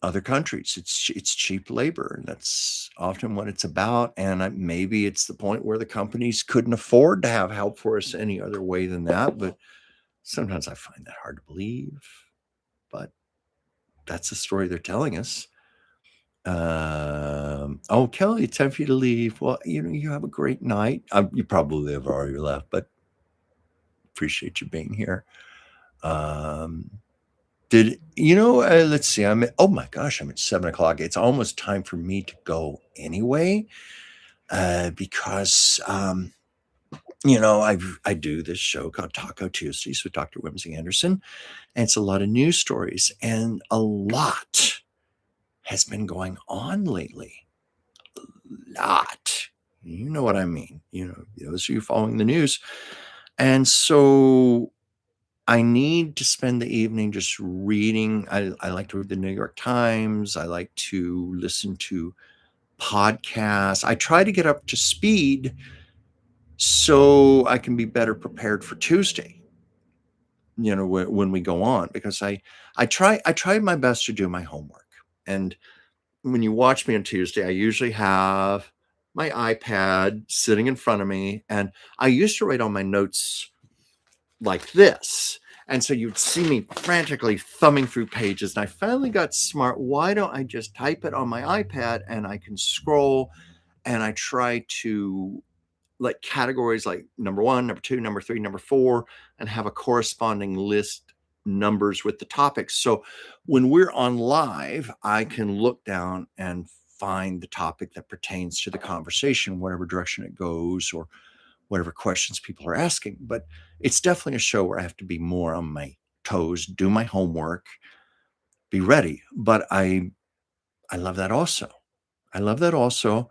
other countries. It's cheap labor, and that's often what it's about. And maybe it's the point where the companies couldn't afford to have help for us any other way than that. But sometimes I find that hard to believe. But that's the story they're telling us. Oh, Kelly, it's time for you to leave. Well, you have a great night. You probably have already left, but appreciate you being here. Um, let's see, oh my gosh, I'm at 7 o'clock. It's almost time for me to go anyway, because, I do this show called Taco Tuesdays with Dr. Whimsy Anderson, and it's a lot of news stories, and a lot has been going on lately. A lot. You know what I mean. Those of you following the news. And so I need to spend the evening just reading. I like to read the New York Times. I like to listen to podcasts. I try to get up to speed so I can be better prepared for Tuesday, when we go on, because I try my best to do my homework. And when you watch me on Tuesday, I usually have my iPad sitting in front of me, and I used to write all my notes like this. And so you'd see me frantically thumbing through pages. And I finally got smart. Why don't I just type it on my iPad and I can scroll, and I try to like categories like number one, number two, number three, number four, and have a corresponding list numbers with the topics. So when we're on live, I can look down and find the topic that pertains to the conversation, whatever direction it goes, or whatever questions people are asking. But it's definitely a show where I have to be more on my toes, do my homework, be ready. But I love that also. I love that also.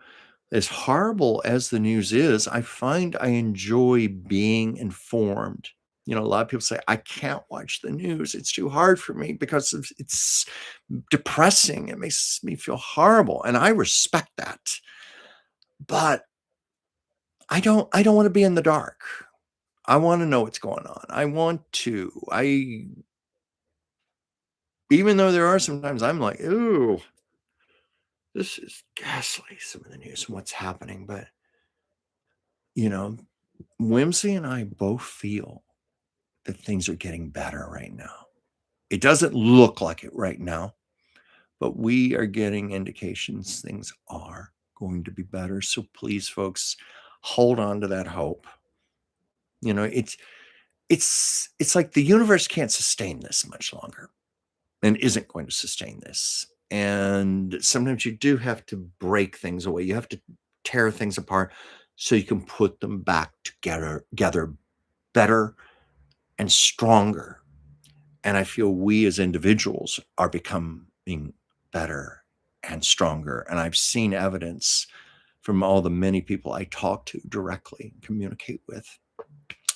As horrible as the news is, I find I enjoy being informed. A lot of people say, I can't watch the news. It's too hard for me because it's depressing. It makes me feel horrible. And I respect that. But I don't want to be in the dark. I want to know what's going on. Even though there are sometimes I'm like, ooh, this is ghastly, some of the news and what's happening. But, you know, Whimsy and I both feel that things are getting better right now. It doesn't look like it right now, but we are getting indications things are going to be better. So please, folks, hold on to that hope. It's like the universe can't sustain this much longer and isn't going to sustain this. And sometimes you do have to break things away. You have to tear things apart so you can put them back together better and stronger. And I feel we as individuals are becoming better and stronger. And I've seen evidence from all the many people I talk to directly, communicate with.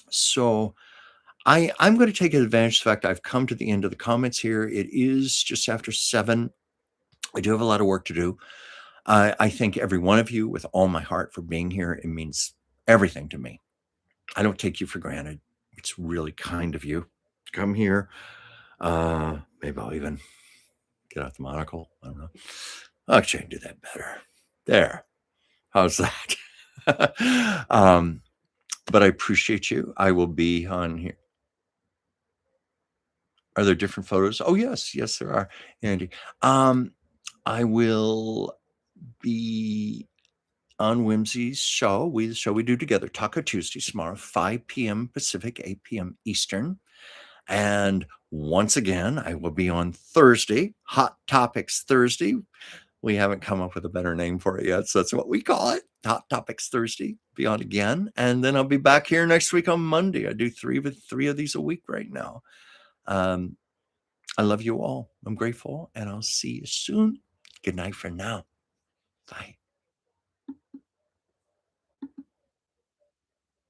So I'm going to take advantage of the fact I've come to the end of the comments here. It is just after 7. I do have a lot of work to do. I thank every one of you with all my heart for being here. It means everything to me. I don't take you for granted. It's really kind of you to come here. Maybe I'll even get out the monocle. I don't know. Actually, I can do that better. There. How's that? But I appreciate you. I will be on here. Are there different photos? Oh, yes. Yes, there are, Andy. I will be on Whimsy's show, the show we do together, Taco Tuesdays tomorrow, 5 p.m. Pacific, 8 p.m. Eastern. And once again, I will be on Thursday, Hot Topics Thursday. We haven't come up with a better name for it yet, so that's what we call it. Hot Topics Thursday. Be on again, and then I'll be back here next week on Monday. I do three of these a week right now. Um, I love you all. I'm grateful, and I'll see you soon. Good night for now. Bye.